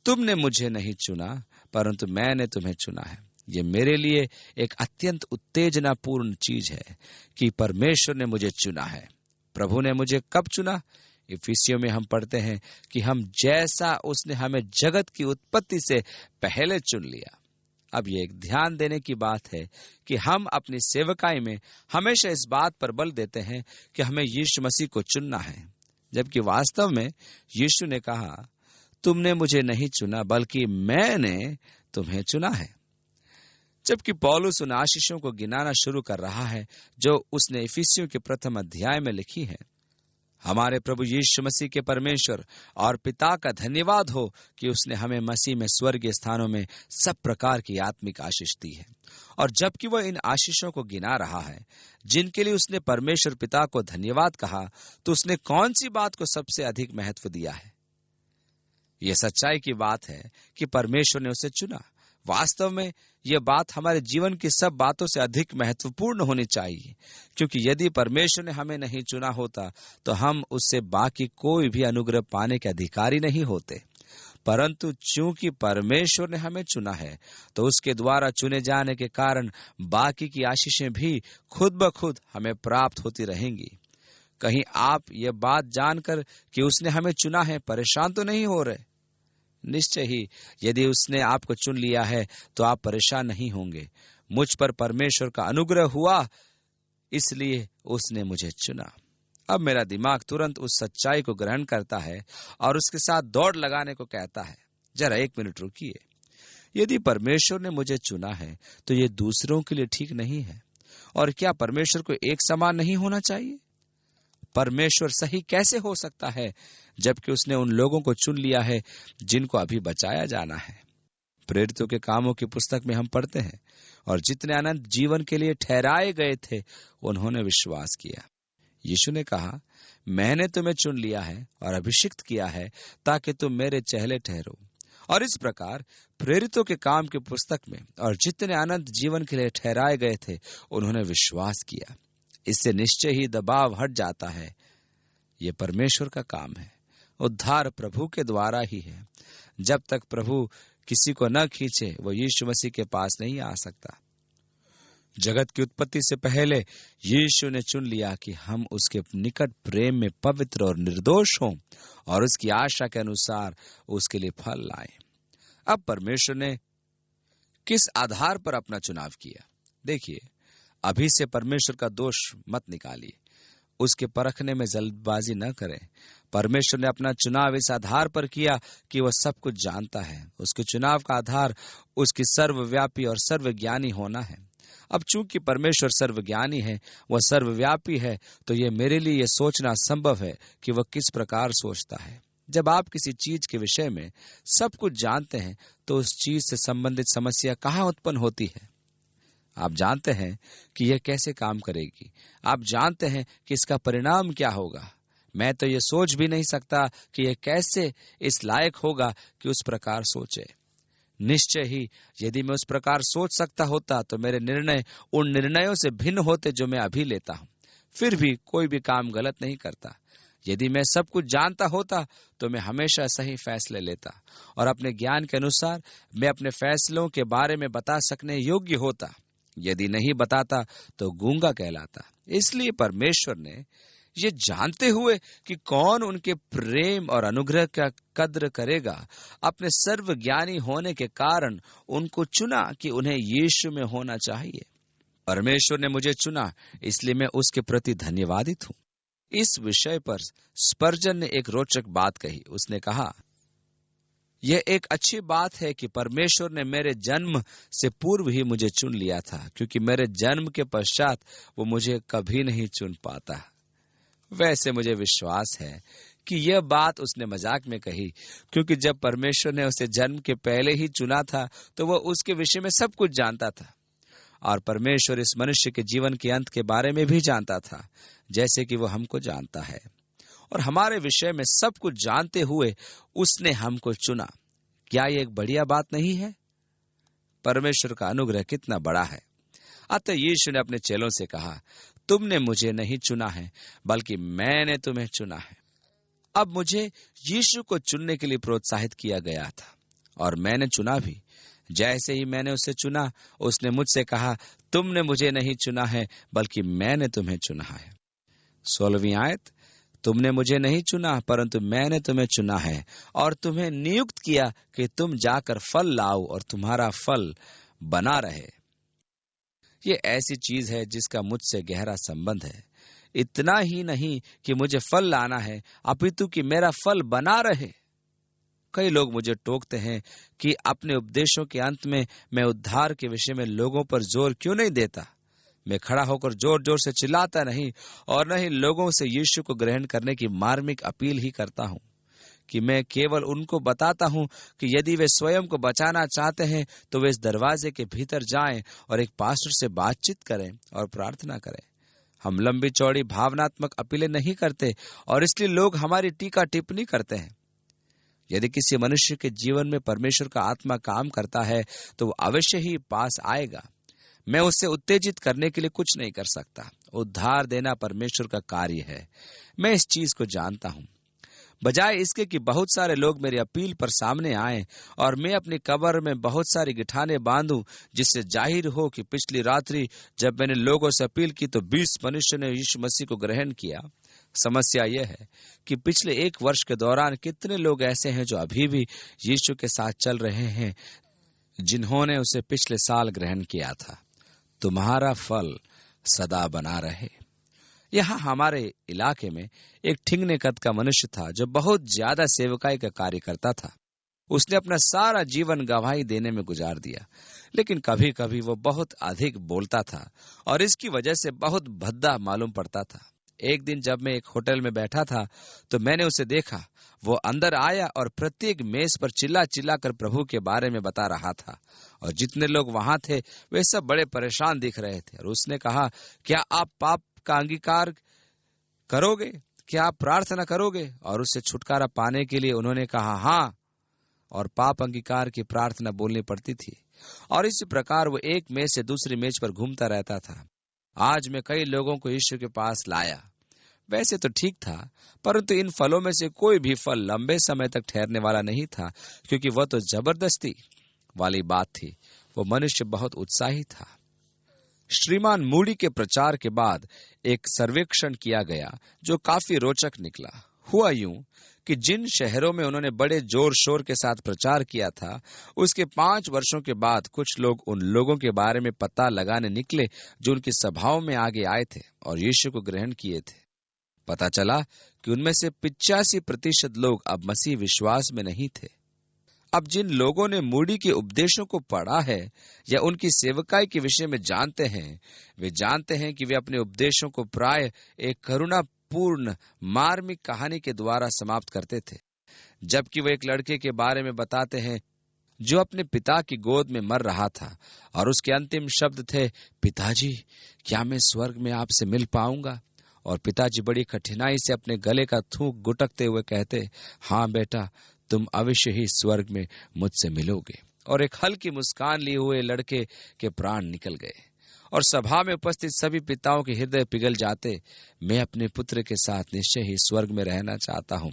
तुमने मुझे नहीं चुना परंतु मैंने तुम्हें चुना है। ये मेरे लिए एक अत्यंत उत्तेजनापूर्ण चीज है कि परमेश्वर ने मुझे चुना है। प्रभु ने मुझे कब चुना? इफिसियों में हम पढ़ते हैं कि हम जैसा उसने हमें जगत की उत्पत्ति से पहले चुन लिया। अब ये एक ध्यान देने की बात है कि हम अपनी सेवकाई में हमेशा इस बात पर बल देते हैं कि हमें यीशु मसीह को चुनना है, जबकि वास्तव में यीशु ने कहा, तुमने मुझे नहीं चुना बल्कि मैंने तुम्हें चुना है। जबकि पौलुस उन आशीषों को गिनाना शुरू कर रहा है जो उसने इफिसियों के प्रथम अध्याय में लिखी है। हमारे प्रभु यीशु मसीह के परमेश्वर और पिता का धन्यवाद हो कि उसने हमें मसीह में स्वर्गीय स्थानों में सब प्रकार की आत्मिक आशीष दी है। और जबकि वह इन आशीषों को गिना रहा है जिनके लिए उसने परमेश्वर पिता को धन्यवाद कहा, तो उसने कौन सी बात को सबसे अधिक महत्व दिया है? यह सच्चाई की बात है कि परमेश्वर ने उसे चुना। वास्तव में यह बात हमारे जीवन की सब बातों से अधिक महत्वपूर्ण होनी चाहिए, क्योंकि यदि परमेश्वर ने हमें नहीं चुना होता तो हम उससे बाकी कोई भी अनुग्रह पाने के अधिकारी नहीं होते। परंतु चूंकि परमेश्वर ने हमें चुना है तो उसके द्वारा चुने जाने के कारण बाकी की आशीषें भी खुद ब खुद हमें प्राप्त होती रहेंगी। कहीं आप यह बात जानकर कि उसने हमें चुना है परेशान तो नहीं हो रहे? निश्चय ही यदि उसने आपको चुन लिया है तो आप परेशान नहीं होंगे। मुझ पर परमेश्वर का अनुग्रह हुआ, इसलिए उसने मुझे चुना। अब मेरा दिमाग तुरंत उस सच्चाई को ग्रहण करता है और उसके साथ दौड़ लगाने को कहता है, जरा 1 मिनट रुकिए। यदि परमेश्वर ने मुझे चुना है तो ये दूसरों के लिए ठीक नहीं है। और क्या परमेश्वर को एक समान नहीं होना चाहिए? परमेश्वर सही कैसे हो सकता है जबकि उसने उन लोगों को चुन लिया है जिनको अभी बचाया जाना है? प्रेरितों के कामों की पुस्तक में हम पढ़ते हैं, और जितने अनंत जीवन के लिए ठहराए गए थे उन्होंने विश्वास किया। यीशु ने कहा, मैंने तुम्हें चुन लिया है और अभिषिक्त किया है ताकि तुम मेरे चेले ठहरो। और इस प्रकार प्रेरितों के काम की पुस्तक में और जितने अनंत जीवन के लिए ठहराए गए थे उन्होंने विश्वास किया। इससे निश्चय ही दबाव हट जाता है। यह परमेश्वर का काम है। उद्धार प्रभु के द्वारा ही है। जब तक प्रभु किसी को न खींचे वो यीशु मसीह के पास नहीं आ सकता। जगत की उत्पत्ति से पहले यीशु ने चुन लिया कि हम उसके निकट प्रेम में पवित्र और निर्दोष हों और उसकी आशा के अनुसार उसके लिए फल लाएं। अब परमेश्वर ने किस आधार पर अपना चुनाव किया? देखिए, अभी से परमेश्वर का दोष मत निकालिए, उसके परखने में जल्दबाजी न करें। परमेश्वर ने अपना चुनाव इस आधार पर किया कि वह सब कुछ जानता है। उसके चुनाव का आधार उसकी सर्वव्यापी और सर्वज्ञानी होना है। अब चूंकि परमेश्वर सर्वज्ञानी है, वह सर्वव्यापी है, तो यह मेरे लिए यह सोचना संभव है कि वह किस प्रकार सोचता है। जब आप किसी चीज के विषय में सब कुछ जानते हैं, तो उस चीज से संबंधित समस्या कहाँ उत्पन्न होती है? आप जानते हैं कि यह कैसे काम करेगी, आप जानते हैं कि इसका परिणाम क्या होगा। मैं तो यह सोच भी नहीं सकता कि यह कैसे इस लायक होगा कि उस प्रकार सोचे। निश्चय ही यदि मैं उस प्रकार सोच सकता होता तो मेरे निर्णय उन निर्णयों से भिन्न होते जो मैं अभी लेता हूं। फिर भी कोई भी काम गलत नहीं करता। यदि मैं सब कुछ जानता होता तो मैं हमेशा सही फैसले लेता और अपने ज्ञान के अनुसार मैं अपने फैसलों के बारे में बता सकने योग्य होता। यदि नहीं बताता तो गूंगा कहलाता। इसलिए परमेश्वर ने ये जानते हुए कि कौन उनके प्रेम और अनुग्रह का कद्र करेगा, अपने सर्वज्ञानी होने के कारण उनको चुना कि उन्हें यीशु में होना चाहिए। परमेश्वर ने मुझे चुना, इसलिए मैं उसके प्रति धन्यवादित हूं। इस विषय पर स्पर्जन ने एक रोचक बात कही। उसने कहा, यह एक अच्छी बात है कि परमेश्वर ने मेरे जन्म से पूर्व ही मुझे चुन लिया था, क्योंकि मेरे जन्म के पश्चात वो मुझे कभी नहीं चुन पाता। वैसे मुझे विश्वास है कि यह बात उसने मजाक में कही, क्योंकि जब परमेश्वर ने उसे जन्म के पहले ही चुना था तो वह उसके विषय में सब कुछ जानता था। और परमेश्वर इस मनुष्य के जीवन के अंत के बारे में भी जानता था, जैसे कि वह हमको जानता है। और हमारे विषय में सब कुछ जानते हुए उसने हमको चुना। क्या यह एक बढ़िया बात नहीं है? परमेश्वर का अनुग्रह कितना बड़ा है। अतः यीशु ने अपने चेलों से कहा, तुमने मुझे नहीं चुना है, बल्कि मैंने तुम्हें चुना है। अब मुझे यीशु को चुनने के लिए प्रोत्साहित किया गया था और मैंने चुना भी। जैसे ही मैंने उसे चुना, उसने मुझसे कहा, तुमने मुझे नहीं चुना है, बल्कि मैंने तुम्हें चुना है। 16वीं आयत, तुमने मुझे नहीं चुना, परंतु मैंने तुम्हें चुना है और तुम्हें नियुक्त किया कि तुम जाकर फल लाओ और तुम्हारा फल बना रहे। ये ऐसी चीज है जिसका मुझसे गहरा संबंध है। इतना ही नहीं कि मुझे फल लाना है, अपितु कि मेरा फल बना रहे। कई लोग मुझे टोकते हैं कि अपने उपदेशों के अंत में मैं उद्धार के विषय में लोगों पर जोर क्यों नहीं देता। मैं खड़ा होकर जोर जोर से चिल्लाता नहीं और न ही लोगों से यीशु को ग्रहण करने की मार्मिक अपील ही करता हूं, कि मैं केवल उनको बताता हूं कि यदि वे स्वयं को बचाना चाहते हैं तो वे इस दरवाजे के भीतर जाएं और एक पास्टर से बातचीत करें और प्रार्थना करें। हम लंबी चौड़ी भावनात्मक अपीलें नहीं करते और इसलिए लोग हमारी टीका टिप्पणी करते हैं। यदि किसी मनुष्य के जीवन में परमेश्वर का आत्मा काम करता है तो वो अवश्य ही पास आएगा। मैं उससे उत्तेजित करने के लिए कुछ नहीं कर सकता। उद्धार देना परमेश्वर का कार्य है। मैं इस चीज को जानता हूं। बजाय इसके कि बहुत सारे लोग मेरी अपील पर सामने आए और मैं अपनी कब्र में बहुत सारी गिठाने बांधूं, जिससे जाहिर हो कि पिछली रात्रि जब मैंने लोगों से अपील की तो 20 मनुष्य ने यीशु मसीह को ग्रहण किया। समस्या यह है कि पिछले 1 वर्ष के दौरान कितने लोग ऐसे हैं जो अभी भी यीशु के साथ चल रहे हैं, जिन्होंने उसे पिछले साल ग्रहण किया था। तुम्हारा फल सदा बना रहे। यहाँ हमारे इलाके में एक ठिंगने कद का मनुष्य था जो बहुत ज्यादा सेवकाई का कार्य करता था। उसने अपना सारा जीवन गवाही देने में गुजार दिया, लेकिन कभी कभी वो बहुत अधिक बोलता था और इसकी वजह से बहुत भद्दा मालूम पड़ता था। एक दिन जब मैं एक होटल में बैठा था तो मैंने उसे देखा। वो अंदर आया और प्रत्येक मेज पर चिल्ला चिल्ला कर प्रभु के बारे में बता रहा था और जितने लोग वहां थे वे सब बड़े परेशान दिख रहे थे। और उसने कहा, क्या आप पाप का अंगीकार करोगे? क्या आप प्रार्थना करोगे? और उससे छुटकारा पाने के लिए उन्होंने कहा हाँ, और पाप अंगीकार की प्रार्थना बोलनी पड़ती थी। और इसी प्रकार वो एक मेज से दूसरी मेज पर घूमता रहता था। आज मैं कई लोगों को यीशु के पास लाया। वैसे तो ठीक था, परंतु इन फलों में से कोई भी फल लंबे समय तक ठहरने वाला नहीं था, क्योंकि वह तो जबरदस्ती वाली बात थी। वो मनुष्य बहुत उत्साही था। श्रीमान मूडी के प्रचार के बाद एक सर्वेक्षण किया गया जो काफी रोचक निकला। हुआ यूं कि जिन शहरों में उन्होंने बड़े जोर शोर के साथ प्रचार किया था, उसके 5 वर्षों के बाद कुछ लोग उन लोगों के बारे में पता लगाने निकले जो उनकी सभाओं में आगे आए थे और यीशु को ग्रहण किए थे। पता चला कि उनमें से 85% लोग अब मसीह विश्वास में नहीं थे। अब जिन लोगों ने मूडी के उपदेशों को पढ़ा है या उनकी सेवकाई के विषय में जानते हैं, वे जानते हैं कि वे अपने उपदेशों को प्राय एक करुणापूर्ण मार्मिक कहानी के द्वारा समाप्त करते थे। जबकि वे एक लड़के के बारे में बताते हैं जो अपने पिता की गोद में मर रहा था और उसके अंतिम शब्द थे, पिताजी, क्या मैं स्वर्ग में आपसे मिल पाऊंगा? और पिताजी बड़ी कठिनाई से अपने गले का थूक गुटकते हुए कहते, हाँ बेटा, तुम अवश्य ही स्वर्ग में मुझसे मिलोगे। और एक हल्की मुस्कान लिए हुए लड़के के प्राण निकल गए और सभा में उपस्थित सभी पिताओं के हृदय पिघल जाते। मैं अपने पुत्र के साथ निश्चय ही स्वर्ग में रहना चाहता हूँ।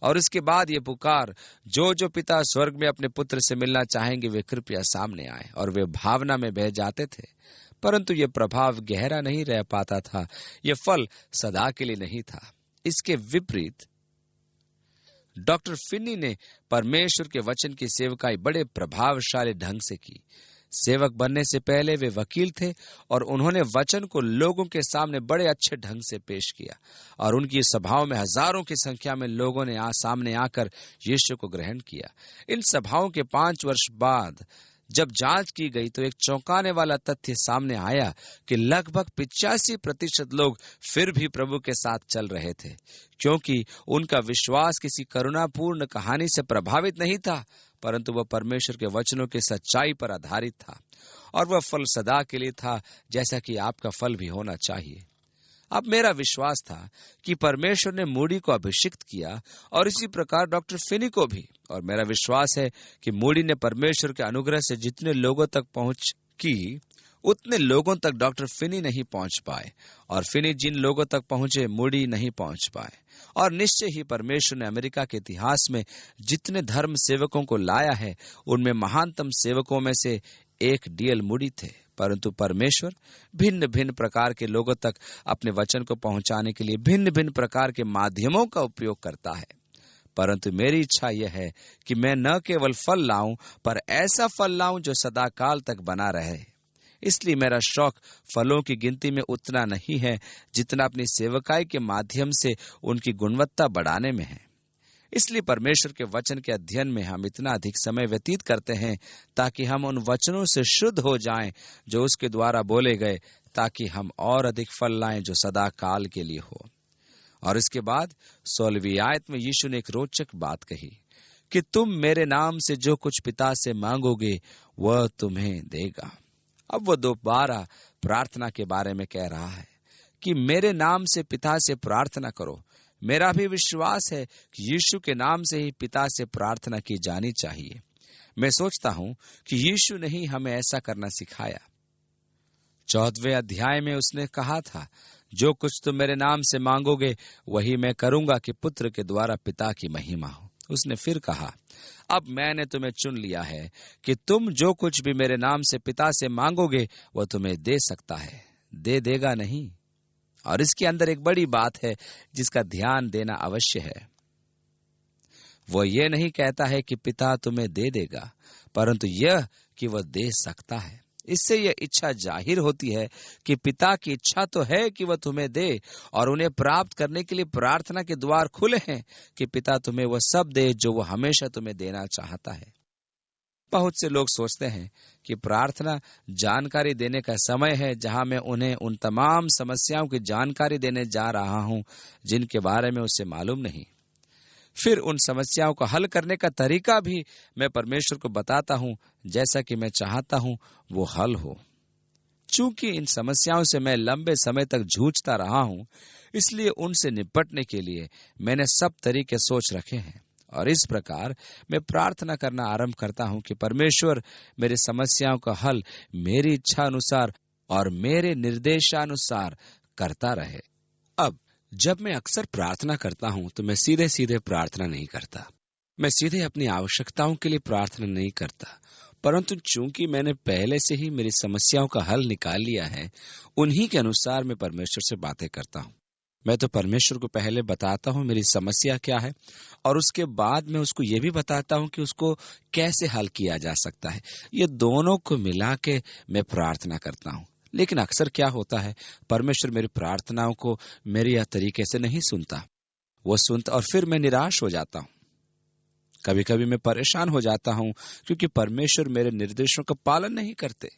और इसके बाद ये पुकार, जो पिता स्वर्ग में अपने पुत्र से मिलना चाहेंगे वे कृपया सामने आए। और वे भावना में बह जाते थे, परंतु ये प्रभाव गहरा नहीं रह पाता था। ये फल सदा के लिए नहीं था। इसके विपरीत डॉक्टर फिनी ने परमेश्वर के वचन की सेवकाई बड़े प्रभावशाली ढंग से की। सेवक बनने से पहले वे वकील थे और उन्होंने वचन को लोगों के सामने बड़े अच्छे ढंग से पेश किया और उनकी सभाओं में हजारों की संख्या में लोगों ने सामने आकर यीशु को ग्रहण किया। इन सभाओं के 5 वर्ष बाद जब जांच की गई तो एक चौंकाने वाला तथ्य सामने आया कि लगभग 85% लोग फिर भी प्रभु के साथ चल रहे थे, क्योंकि उनका विश्वास किसी करुणापूर्ण कहानी से प्रभावित नहीं था, परंतु वह परमेश्वर के वचनों की सच्चाई पर आधारित था। और वह फल सदा के लिए था, जैसा कि आपका फल भी होना चाहिए। अब मेरा विश्वास था कि परमेश्वर ने मूडी को अभिषिक्त किया और इसी प्रकार डॉक्टर फिनी को भी। और मेरा विश्वास है कि मूडी ने परमेश्वर के अनुग्रह से जितने लोगों तक पहुंच की, उतने लोगों तक डॉक्टर फिनी नहीं पहुंच पाए, और फिनी जिन लोगों तक पहुंचे, मूडी नहीं पहुंच पाए। और निश्चय ही परमेश्वर ने अमेरिका के इतिहास में जितने धर्म सेवकों को लाया है, उनमें महानतम सेवकों में से एक डीएल मूडी थे। परंतु परमेश्वर भिन्न भिन्न प्रकार के लोगों तक अपने वचन को पहुंचाने के लिए भिन्न भिन्न प्रकार के माध्यमों का उपयोग करता है। परंतु मेरी इच्छा यह है कि मैं न केवल फल लाऊं, पर ऐसा फल लाऊं जो सदा काल तक बना रहे। इसलिए मेरा शौक फलों की गिनती में उतना नहीं है जितना अपनी सेवकाई के माध्यम से उनकी गुणवत्ता बढ़ाने में है। इसलिए परमेश्वर के वचन के अध्ययन में हम इतना अधिक समय व्यतीत करते हैं ताकि हम उन वचनों से शुद्ध हो जाएं जो उसके द्वारा बोले गए, ताकि हम और अधिक फल लाएं जो सदा काल के लिए हो। और इसके बाद 16वीं आयत में यीशु ने एक रोचक बात कही कि तुम मेरे नाम से जो कुछ पिता से मांगोगे वह तुम्हें देगा। अब वह दोबारा प्रार्थना के बारे में कह रहा है कि मेरे नाम से पिता से प्रार्थना करो। मेरा भी विश्वास है कि यीशु के नाम से ही पिता से प्रार्थना की जानी चाहिए। मैं सोचता हूं कि यीशु ने ही हमें ऐसा करना सिखाया। 14वें अध्याय में उसने कहा था, जो कुछ तुम मेरे नाम से मांगोगे वही मैं करूंगा कि पुत्र के द्वारा पिता की महिमा हो। उसने फिर कहा, अब मैंने तुम्हें चुन लिया है कि तुम जो कुछ भी मेरे नाम से पिता से मांगोगे वह तुम्हें दे सकता है, दे देगा नहीं। और इसके अंदर एक बड़ी बात है जिसका ध्यान देना अवश्य है। वह यह नहीं कहता है कि पिता तुम्हें दे देगा, परंतु यह कि वह दे सकता है। इससे यह इच्छा जाहिर होती है कि पिता की इच्छा तो है कि वह तुम्हें दे, और उन्हें प्राप्त करने के लिए प्रार्थना के द्वार खुले हैं कि पिता तुम्हें वह सब दे जो वह हमेशा तुम्हें देना चाहता है। बहुत से लोग सोचते हैं कि प्रार्थना जानकारी देने का समय है, जहां मैं उन्हें उन तमाम समस्याओं की जानकारी देने जा रहा हूं जिनके बारे में उसे मालूम नहीं। फिर उन समस्याओं को हल करने का तरीका भी मैं परमेश्वर को बताता हूं, जैसा कि मैं चाहता हूं वो हल हो। चूंकि इन समस्याओं से मैं लंबे समय तक जूझता रहा हूं, इसलिए उनसे निपटने के लिए मैंने सब तरीके सोच रखे हैं। और इस प्रकार मैं प्रार्थना करना आरंभ करता हूं कि परमेश्वर मेरी समस्याओं का हल मेरी इच्छा अनुसार और मेरे निर्देशानुसार करता रहे। अब जब मैं अक्सर प्रार्थना करता हूं तो मैं सीधे सीधे प्रार्थना नहीं करता। मैं सीधे अपनी आवश्यकताओं के लिए प्रार्थना नहीं करता, परंतु चूंकि मैंने पहले से ही मेरी समस्याओं का हल निकाल लिया है, उन्हीं के अनुसार मैं परमेश्वर से बातें करता हूं। मैं तो परमेश्वर को पहले बताता हूं मेरी समस्या क्या है, और उसके बाद मैं उसको ये भी बताता हूं कि उसको कैसे हल किया जा सकता है। ये दोनों को मिला के मैं प्रार्थना करता हूं। लेकिन अक्सर क्या होता है, परमेश्वर मेरी प्रार्थनाओं को मेरे यह तरीके से नहीं सुनता। वो सुनता और फिर मैं निराश हो जाता हूं। कभी कभी मैं परेशान हो जाता हूँ क्योंकि परमेश्वर मेरे निर्देशों का पालन नहीं करते।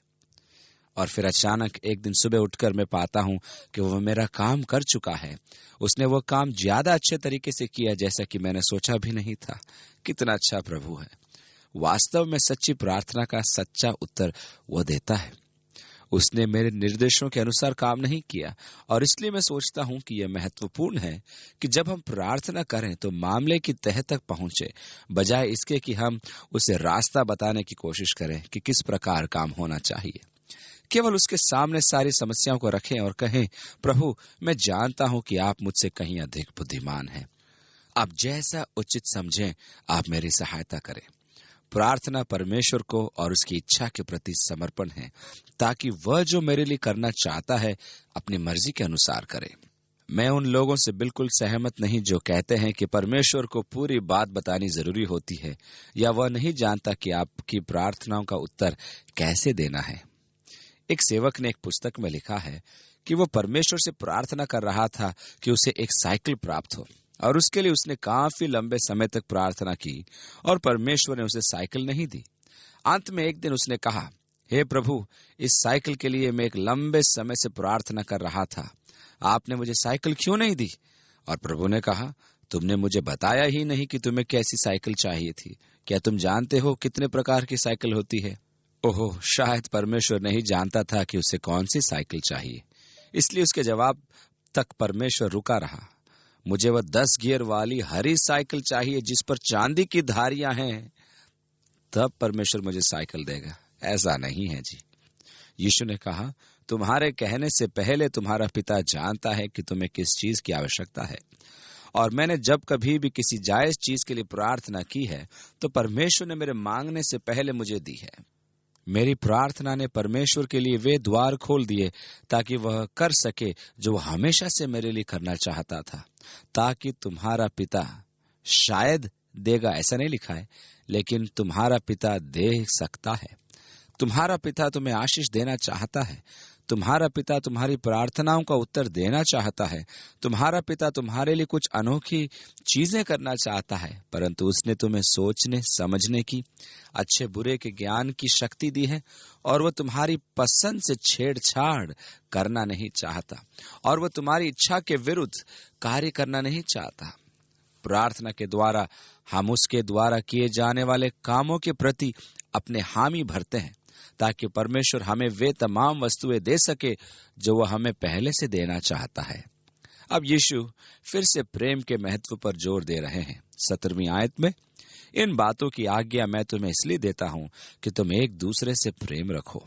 और फिर अचानक एक दिन सुबह उठकर मैं पाता हूँ कि वह मेरा काम कर चुका है। उसने वो काम ज्यादा अच्छे तरीके से किया जैसा कि मैंने सोचा भी नहीं था। कितना अच्छा प्रभु है। वास्तव में सच्ची प्रार्थना का सच्चा उत्तर वो देता है। उसने मेरे निर्देशों के अनुसार काम नहीं किया, और इसलिए मैं सोचता हूं कि यह महत्वपूर्ण है कि जब हम प्रार्थना करें तो मामले की तह तक पहुंचे, बजाय इसके कि हम उसे रास्ता बताने की कोशिश करें कि किस प्रकार काम होना चाहिए। केवल उसके सामने सारी समस्याओं को रखें और कहें, प्रभु मैं जानता हूं कि आप मुझसे कहीं अधिक बुद्धिमान हैं। आप जैसा उचित समझें आप मेरी सहायता करें। प्रार्थना परमेश्वर को और उसकी इच्छा के प्रति समर्पण है, ताकि वह जो मेरे लिए करना चाहता है अपनी मर्जी के अनुसार करे। मैं उन लोगों से बिल्कुल सहमत नहीं जो कहते हैं कि परमेश्वर को पूरी बात बतानी जरूरी होती है, या वह नहीं जानता कि आपकी प्रार्थनाओं का उत्तर कैसे देना है। एक सेवक ने एक पुस्तक में लिखा है कि वह परमेश्वर से प्रार्थना कर रहा था कि उसे एक साइकिल प्राप्त हो, और उसके लिए उसने काफी लंबे समय तक प्रार्थना की और परमेश्वर ने उसे साइकिल नहीं दी। अंत में एक दिन उसने कहा, हे प्रभु, इस साइकिल के लिए मैं एक लंबे समय से प्रार्थना कर रहा था, आपने मुझे साइकिल क्यों नहीं दी? और प्रभु ने कहा, तुमने मुझे बताया ही नहीं कि तुम्हें कैसी साइकिल चाहिए थी। क्या तुम जानते हो कितने प्रकार की साइकिल होती है? ओहो, शायद परमेश्वर नहीं जानता था कि उसे कौन सी साइकिल चाहिए, इसलिए उसके जवाब तक परमेश्वर रुका रहा। मुझे वह 10 गियर वाली हरी साइकिल चाहिए जिस पर चांदी की धारियां हैं, तब परमेश्वर मुझे साइकिल देगा। ऐसा नहीं है जी। यीशु ने कहा, तुम्हारे कहने से पहले तुम्हारा पिता जानता है कि तुम्हें किस चीज की आवश्यकता है, और मैंने जब कभी भी किसी जायज चीज के लिए प्रार्थना की है तो परमेश्वर ने मेरे मांगने से पहले मुझे दी है। मेरी प्रार्थना ने परमेश्वर के लिए वे द्वार खोल दिए ताकि वह कर सके जो वह हमेशा से मेरे लिए करना चाहता था, ताकि तुम्हारा पिता शायद देगा, ऐसा नहीं लिखा है, लेकिन तुम्हारा पिता दे सकता है। तुम्हारा पिता तुम्हें आशीष देना चाहता है। तुम्हारा पिता तुम्हारी प्रार्थनाओं का उत्तर देना चाहता है। तुम्हारा पिता तुम्हारे लिए कुछ अनोखी चीजें करना चाहता है, परंतु उसने तुम्हें सोचने समझने की, अच्छे बुरे के ज्ञान की शक्ति दी है, और वह तुम्हारी पसंद से छेड़छाड़ करना नहीं चाहता, और वह तुम्हारी इच्छा के विरुद्ध कार्य करना नहीं चाहता। प्रार्थना के द्वारा हम उसके द्वारा किए जाने वाले कामों के प्रति अपने हामी भरते हैं, ताकि परमेश्वर हमें वे तमाम वस्तुएं दे सके जो वह हमें पहले से देना चाहता है। अब यीशु फिर से प्रेम के महत्व पर जोर दे रहे हैं। 17वीं आयत में, इन बातों की आज्ञा मैं तुम्हें इसलिए देता हूं कि तुम एक दूसरे से प्रेम रखो।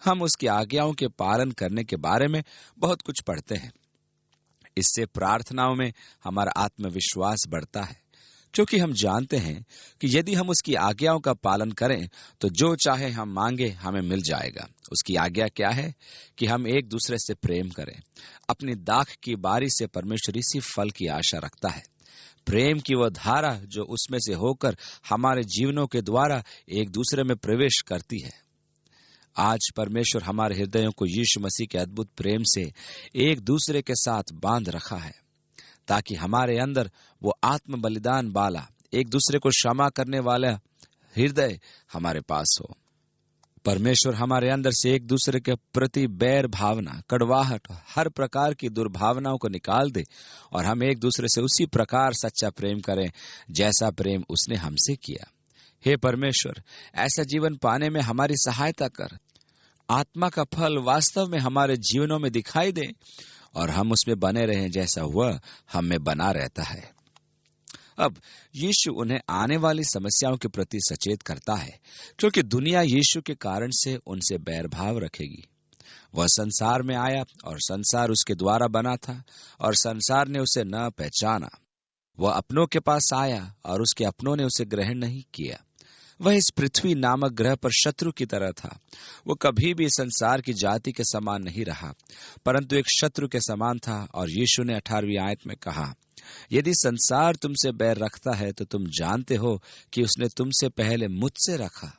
हम उसकी आज्ञाओं के पालन करने के बारे में बहुत कुछ पढ़ते हैं। इससे प्रार्थनाओं में हमारा आत्मविश्वास बढ़ता है, क्योंकि हम जानते हैं कि यदि हम उसकी आज्ञाओं का पालन करें तो जो चाहे हम मांगे हमें मिल जाएगा। उसकी आज्ञा क्या है? कि हम एक दूसरे से प्रेम करें। अपनी दाख की बारी से परमेश्वर इसी फल की आशा रखता है। प्रेम की वह धारा जो उसमें से होकर हमारे जीवनों के द्वारा एक दूसरे में प्रवेश करती है। आज परमेश्वर हमारे हृदयों को यीशु मसीह के अद्भुत प्रेम से एक दूसरे के साथ बांध रखा है, ताकि हमारे अंदर वो आत्म बलिदान वाला, एक दूसरे को क्षमा करने वाला हृदय हमारे पास हो। परमेश्वर हमारे अंदर से एक दूसरे के प्रति बैर भावना, कड़वाहट, हर प्रकार की दुर्भावनाओं को निकाल दे, और हम एक दूसरे से उसी प्रकार सच्चा प्रेम करें जैसा प्रेम उसने हमसे किया। हे परमेश्वर, ऐसा जीवन पाने में हमारी सहायता कर। आत्मा का फल वास्तव में हमारे जीवनों में दिखाई दे और हम उसमें बने रहें जैसा वह हम में बना रहता है। अब यीशु उन्हें आने वाली समस्याओं के प्रति सचेत करता है, क्योंकि दुनिया यीशु के कारण से उनसे बैरभाव रखेगी। वह संसार में आया और संसार उसके द्वारा बना था, और संसार ने उसे न पहचाना। वह अपनों के पास आया और उसके अपनों ने उसे ग्रहण नहीं किया। वह इस पृथ्वी नामक ग्रह पर शत्रु की तरह था। वो कभी भी संसार की जाति के समान नहीं रहा, परंतु एक शत्रु के समान था। और यीशु ने 18वीं आयत में कहा, यदि संसार तुमसे बैर रखता है तो तुम जानते हो कि उसने तुमसे पहले मुझसे रखा।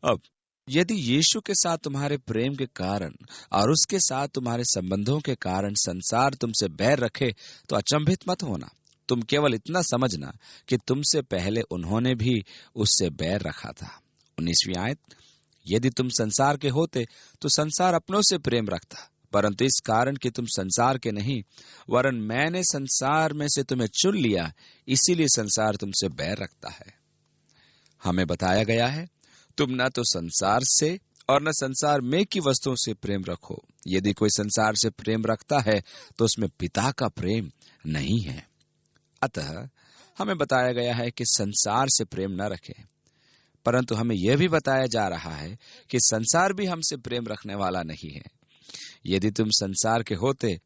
अब यदि यीशु के साथ तुम्हारे प्रेम के कारण और उसके साथ तुम्हारे संबंधों के कारण संसार तुमसे बैर रखे तो अचंभित मत होना। तुम केवल इतना समझना कि तुमसे पहले उन्होंने भी उससे बैर रखा था। 19वीं आयत, यदि तुम संसार के होते तो संसार अपनों से प्रेम रखता, परंतु इस कारण कि तुम संसार के नहीं वरन मैंने संसार में से तुम्हें चुन लिया, इसीलिए संसार तुमसे बैर रखता है। हमें बताया गया है, तुम न तो संसार से और न संसार में की वस्तुओं से प्रेम रखो। यदि कोई संसार से प्रेम रखता है तो उसमें पिता का प्रेम नहीं है। अतः हमें बताया गया है कि संसार से प्रेम न रखें, परंतु हमें यह भी बताया जा रहा है कि संसार भी हमसे प्रेम रखने वाला नहीं है। यदि तुम संसार के होते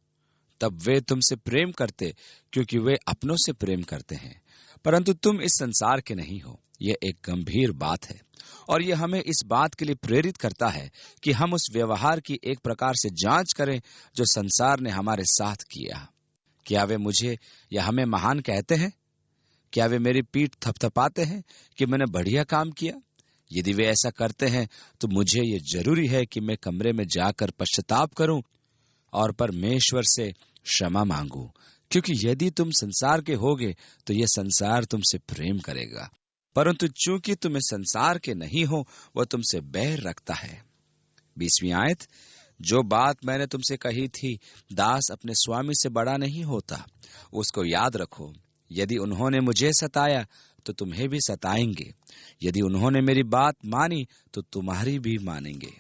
तब वे तुमसे प्रेम करते, क्योंकि वे अपनों से प्रेम करते हैं, परंतु तुम इस संसार के नहीं हो। यह एक गंभीर बात है और यह हमें इस बात के लिए प्रेरित करता है कि हम उस व्यवहार की एक प्रकार से जांच करें जो संसार ने हमारे साथ किया। क्या वे मुझे या हमें महान कहते हैं? क्या वे मेरी पीठ थपथपाते हैं कि मैंने बढ़िया काम किया? यदि वे ऐसा करते हैं तो मुझे ये जरूरी है कि मैं कमरे में जाकर पश्चाताप करूं और परमेश्वर से क्षमा मांगूं, क्योंकि यदि तुम संसार के होगे तो यह संसार तुमसे प्रेम करेगा, परंतु चूंकि तुम इस संसार के नहीं हो वह तुमसे बैर रखता है। 20वीं आयत, जो बात मैंने तुमसे कही थी, दास अपने स्वामी से बड़ा नहीं होता, उसको याद रखो। यदि उन्होंने मुझे सताया तो तुम्हें भी सताएंगे, यदि उन्होंने मेरी बात मानी तो तुम्हारी भी मानेंगे।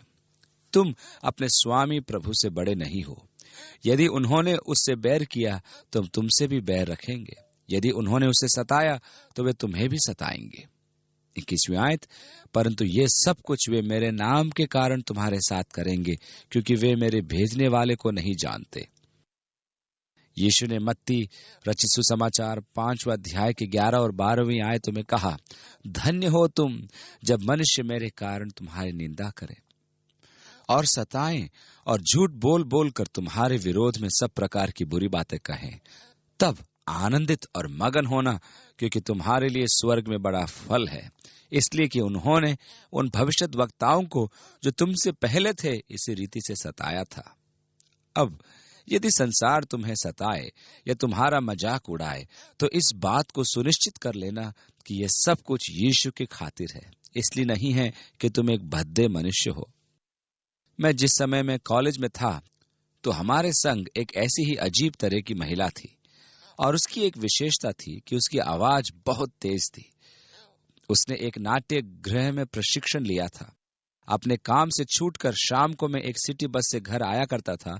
तुम अपने स्वामी प्रभु से बड़े नहीं हो। यदि उन्होंने उससे बैर किया तो तुमसे भी बैर रखेंगे, यदि उन्होंने उसे सताया तो वे तुम्हें भी सताएंगे। 21वीं आयत, परंतु ये सब कुछ वे मेरे नाम के कारण तुम्हारे साथ करेंगे, क्योंकि वे मेरे भेजने वाले को नहीं जानते। यीशु ने मत्ती रचित सुसमाचार 5वां अध्याय के 11 और 12वीं आयतों में कहा, धन्य हो तुम जब मनुष्य मेरे कारण तुम्हारी निंदा करें और सताएं और झूठ बोल बोल कर तुम्हारे विरोध में सब प्रकार की बुरी बातें कहें। तब आनंदित और मगन होना, क्योंकि तुम्हारे लिए स्वर्ग में बड़ा फल है, इसलिए कि उन्होंने उन भविष्यद्वक्ताओं को जो तुमसे पहले थे इसी रीति से सताया था। अब यदि संसार तुम्हें सताए या तुम्हारा मजाक उड़ाए तो इस बात को सुनिश्चित कर लेना कि यह सब कुछ यीशु की खातिर है, इसलिए नहीं है कि तुम एक भद्दे मनुष्य हो। मैं जिस समय में कॉलेज में था तो हमारे संग एक ऐसी ही अजीब तरह की महिला थी और उसकी एक विशेषता थी कि उसकी आवाज बहुत तेज थी। उसने एक नाट्य गृह में प्रशिक्षण लिया था। अपने काम से छूटकर शाम को मैं एक सिटी बस से घर आया करता था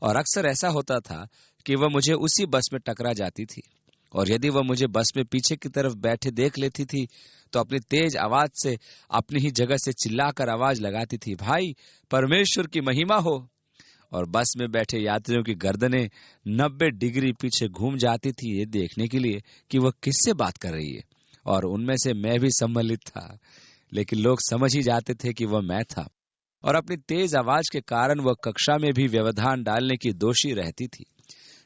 और अक्सर ऐसा होता था कि वह मुझे उसी बस में टकरा जाती थी, और यदि वह मुझे बस में पीछे की तरफ बैठे देख लेती थी तो अपनी तेज आवाज से अपनी ही जगह से चिल्लाकर आवाज लगाती थी, भाई परमेश्वर की महिमा हो। और बस में बैठे यात्रियों की गर्दनें 90 डिग्री पीछे घूम जाती थी ये देखने के लिए कि वह किससे बात कर रही है, और उनमें से मैं भी सम्मिलित था, लेकिन लोग समझ ही जाते थे कि वह मैं था, और अपनी तेज आवाज के कारण वह कक्षा में भी व्यवधान डालने की दोषी रहती थी।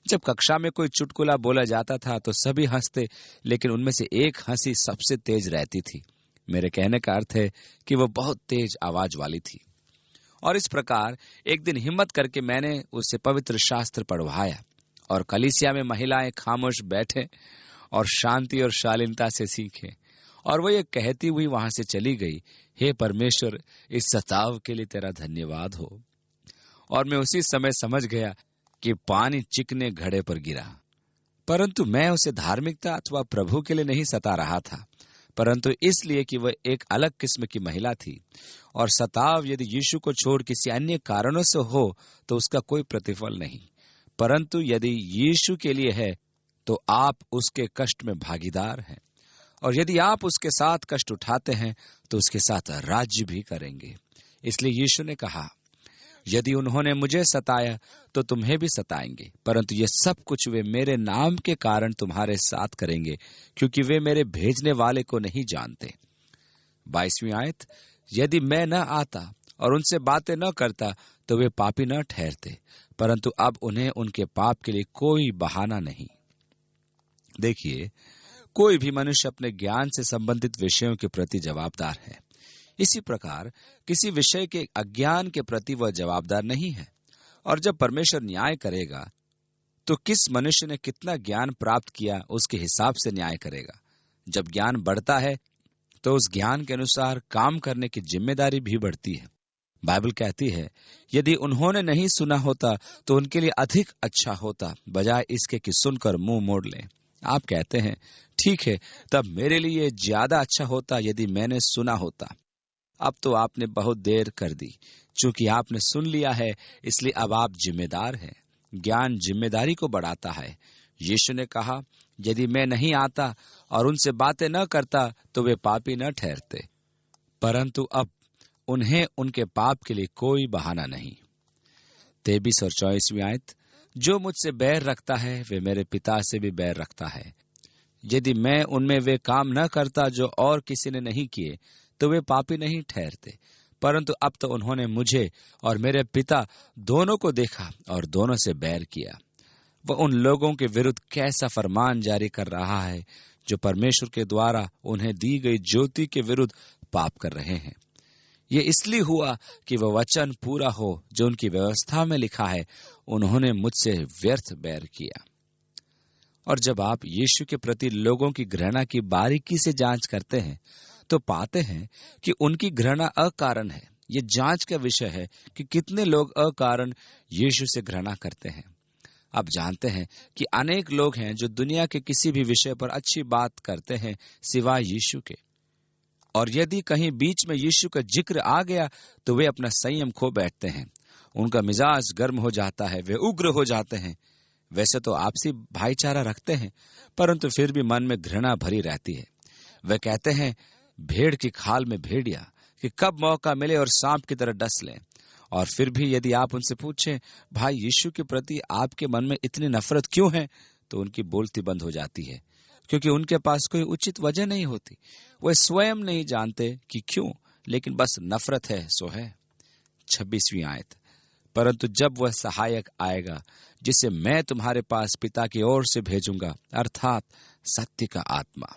जब कक्षा में कोई चुटकुला बोला जाता था तो सभी हंसते, लेकिन उनमें से एक हंसी सबसे तेज रहती थी। मेरे कहने का अर्थ है कि वह बहुत तेज आवाज वाली थी। और इस प्रकार एक दिन हिम्मत करके मैंने उससे पवित्र शास्त्र पढ़वाया, और कलीसिया में महिलाएं खामोश बैठे और शांति और शालीनता से सीखें, और वो ये कहती हुई वहां से चली गई, हे परमेश्वर, इस सताव के लिए तेरा धन्यवाद हो। और मैं उसी समय समझ गया कि पानी चिकने घड़े पर गिरा। परंतु मैं उसे धार्मिकता अथवा प्रभु के लिए नहीं सता रहा था, परंतु इसलिए कि वह एक अलग किस्म की महिला थी, और सताव यदि यीशु को छोड़ किसी अन्य कारणों से हो तो उसका कोई प्रतिफल नहीं, परंतु यदि यीशु के लिए है तो आप उसके कष्ट में भागीदार हैं, और यदि आप उसके साथ कष्ट उठाते हैं तो उसके साथ राज्य भी करेंगे। इसलिए यीशु ने कहा, यदि उन्होंने मुझे सताया तो तुम्हें भी सताएंगे, परंतु ये सब कुछ वे मेरे नाम के कारण तुम्हारे साथ करेंगे, क्योंकि वे मेरे भेजने वाले को नहीं जानते। 22वीं आयत, यदि मैं न आता और उनसे बातें न करता तो वे पापी न ठहरते, परंतु अब उन्हें उनके पाप के लिए कोई बहाना नहीं। देखिए, कोई भी मनुष्य अपने ज्ञान से संबंधित विषयों के प्रति जवाबदार है। इसी प्रकार किसी विषय के अज्ञान के प्रति वह जवाबदार नहीं है, और जब परमेश्वर न्याय करेगा तो किस मनुष्य ने कितना ज्ञान प्राप्त किया उसके हिसाब से न्याय करेगा। जब ज्ञान बढ़ता है तो उस ज्ञान के अनुसार काम करने की जिम्मेदारी भी बढ़ती है। बाइबल कहती है, यदि उन्होंने नहीं सुना होता तो उनके लिए अधिक अच्छा होता, बजाय इसके कि सुनकर मुंह मोड़ लें। आप कहते हैं, ठीक है, तब मेरे लिए ज्यादा अच्छा होता यदि मैंने सुना होता। अब तो आपने बहुत देर कर दी। चूंकि आपने सुन लिया है, इसलिए अब आप जिम्मेदार हैं। ज्ञान जिम्मेदारी को बढ़ाता है। यीशु ने कहा, यदि मैं नहीं आता और उनसे बातें न करता तो वे पापी न ठहरते, परंतु अब उन्हें उनके पाप के लिए कोई बहाना नहीं। 23 और 24वीं आयत, जो मुझसे बैर रखता है वे मेरे पिता से भी बैर रखता है। यदि मैं उनमें वे काम न करता जो और किसी ने नहीं किए तो वे पापी नहीं ठहरते, परंतु अब तो उन्होंने मुझे और मेरे पिता दोनों को देखा और दोनों से बैर किया। वह उन लोगों के विरुद्ध कैसा फरमान जारी कर रहा है जो परमेश्वर के द्वारा उन्हें दी गई ज्योति के विरुद्ध पाप कर रहे हैं। ये इसलिए हुआ कि वह वचन पूरा हो जो उनकी व्यवस्था में लिखा है, उन्होंने मुझसे व्यर्थ बैर किया। और जब आप यीशु के प्रति लोगों की घृणा की बारीकी से जांच करते हैं तो पाते हैं कि उनकी घृणा अकारण है। ये जांच का विषय है कि कितने लोग अकारण यीशु से घृणा करते हैं। आप जानते हैं कि अनेक लोग हैं जो दुनिया के किसी भी विषय पर अच्छी बात करते हैं सिवाय यीशु के, और यदि कहीं बीच में यीशु का जिक्र आ गया तो वे अपना संयम खो बैठते हैं। उनका मिजाज गर्म हो जाता है, वे उग्र हो जाते हैं। वैसे तो आपसी भाईचारा रखते हैं, परंतु फिर भी मन में घृणा भरी रहती है। वे कहते हैं, भेड़ की खाल में भेड़िया, कि कब मौका मिले और सांप की तरह डस लें। और फिर भी यदि आप उनसे पूछें, भाई यीशु के प्रति आपके मन में इतनी नफरत क्यों है, तो उनकी बोलती बंद हो जाती है, क्योंकि उनके पास कोई उचित वजह नहीं होती। वे स्वयं नहीं जानते कि क्यों, लेकिन बस नफरत है सो है। 26वीं आयत, परंतु जब वह सहायक आएगा जिसे मैं तुम्हारे पास पिता की ओर से भेजूंगा, अर्थात सत्य का आत्मा।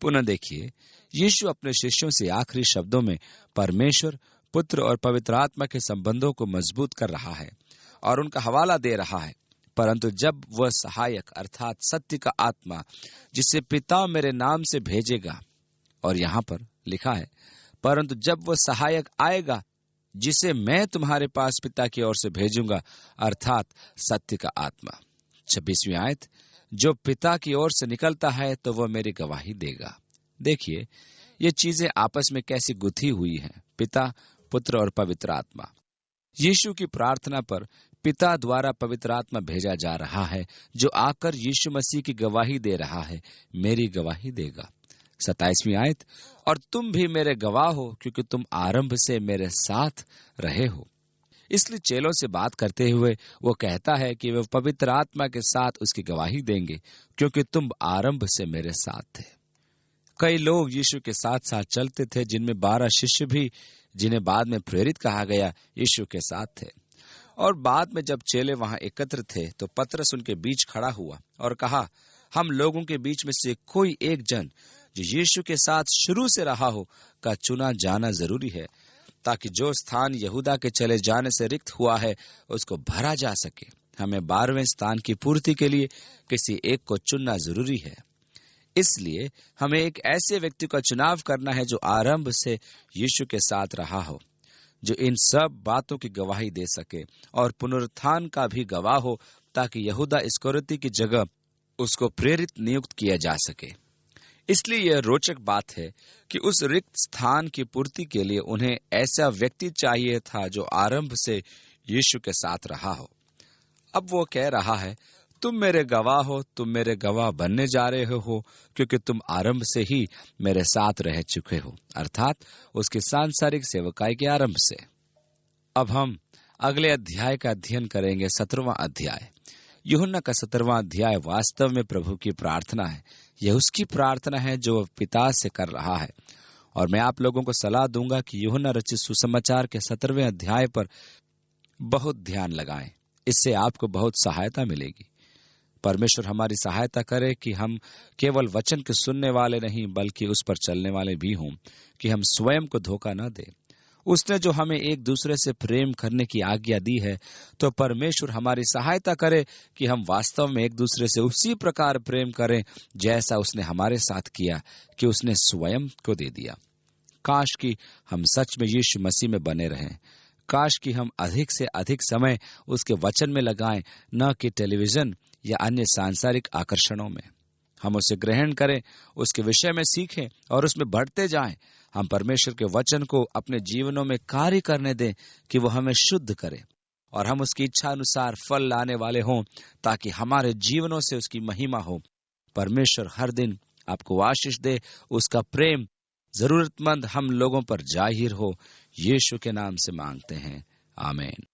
पुनः देखिए, यीशु अपने शिष्यों से आखिरी शब्दों में परमेश्वर, पुत्र और पवित्र आत्मा के संबंधों को मजबूत कर रहा है और उनका हवाला दे रहा है। परंतु जब वह सहायक अर्थात सत्य का आत्मा जिसे पिता मेरे नाम से भेजेगा, और यहाँ पर लिखा है, परंतु जब वह सहायक आएगा जिसे मैं तुम्हारे पास पिता की ओर से भेजूंगा, अर्थात सत्य का आत्मा। 26वीं आयत, जो पिता की ओर से निकलता है तो वह मेरी गवाही देगा। देखिए, ये चीजें आपस में कैसी गुथी हुई हैं, पिता, पुत्र और पवित्र आत्मा। यीशु की प्रार्थना पर पिता द्वारा पवित्र आत्मा भेजा जा रहा है, जो आकर यीशु मसीह की गवाही दे रहा है, मेरी गवाही देगा। 27वीं आयत, और तुम भी मेरे गवाह हो क्योंकि तुम आरंभ से मेरे साथ रहे हो। इसलिए चेलों से बात करते हुए वो कहता है कि वे पवित्र आत्मा के साथ उसकी गवाही देंगे, क्योंकि तुम आरंभ से मेरे साथ थे। कई लोग यीशु के साथ साथ चलते थे, जिनमें 12 शिष्य भी, जिन्हें बाद में प्रेरित कहा गया, यीशु के साथ थे। और बाद में जब चेले वहां एकत्र थे तो पतरस उनके बीच खड़ा हुआ और कहा, हम लोगों के बीच में से कोई एक जन जो यीशु के साथ शुरू से रहा हो का चुना जाना जरूरी है, ताकि जो स्थान यहूदा के चले जाने से रिक्त हुआ है उसको भरा जा सके। हमें 12वें स्थान की पूर्ति के लिए किसी एक को चुनना जरूरी है। इसलिए हमें एक ऐसे व्यक्ति का चुनाव करना है जो आरंभ से यीशु के साथ रहा हो, जो इन सब बातों की गवाही दे सके और पुनरुत्थान का भी गवाह हो, ताकि यहूदा इस्करियोती की जगह उसको प्रेरित नियुक्त किया जा सके। इसलिए यह रोचक बात है कि उस रिक्त स्थान की पूर्ति के लिए उन्हें ऐसा व्यक्ति चाहिए था जो आरंभ से यीशु के साथ रहा हो। अब वो कह रहा है, तुम मेरे गवाह हो, तुम मेरे गवाह बनने जा रहे हो, क्योंकि तुम आरंभ से ही मेरे साथ रह चुके हो, अर्थात उसके सांसारिक सेवकाई के आरंभ से। अब हम अगले अध्याय का अध्ययन करेंगे, 17वां अध्याय। यूहन्ना का 17वां अध्याय वास्तव में प्रभु की प्रार्थना है। यह उसकी प्रार्थना है जो वह पिता से कर रहा है। और मैं आप लोगों को सलाह दूंगा कि यूहन्ना रचित सुसमाचार के 17वें अध्याय पर बहुत ध्यान लगाएं। इससे आपको बहुत सहायता मिलेगी। परमेश्वर हमारी सहायता करे कि हम केवल वचन के सुनने वाले नहीं बल्कि उस पर चलने वाले भी हों, कि हम स्वयं को धोखा न दें। उसने जो हमें एक दूसरे से प्रेम करने की आज्ञा दी है, तो परमेश्वर हमारी सहायता करे कि हम वास्तव में एक दूसरे से उसी प्रकार प्रेम करें जैसा उसने हमारे साथ किया कि उसने स्वयं को दे दिया। काश कि हम सच में यीशु मसीह में बने रहें। काश कि हम अधिक से अधिक समय उसके वचन में लगाएं, न कि टेलीविजन या अन्य सांसारिक आकर्षणों में। हम उसे ग्रहण करें, उसके विषय में सीखें और उसमें बढ़ते जाएं। हम परमेश्वर के वचन को अपने जीवनों में कार्य करने दें कि वो हमें शुद्ध करे और हम उसकी इच्छा अनुसार फल लाने वाले हों, ताकि हमारे जीवनों से उसकी महिमा हो। परमेश्वर हर दिन आपको आशीष दे, उसका प्रेम जरूरतमंद हम लोगों पर जाहिर हो। यीशु के नाम से मांगते हैं, आमीन।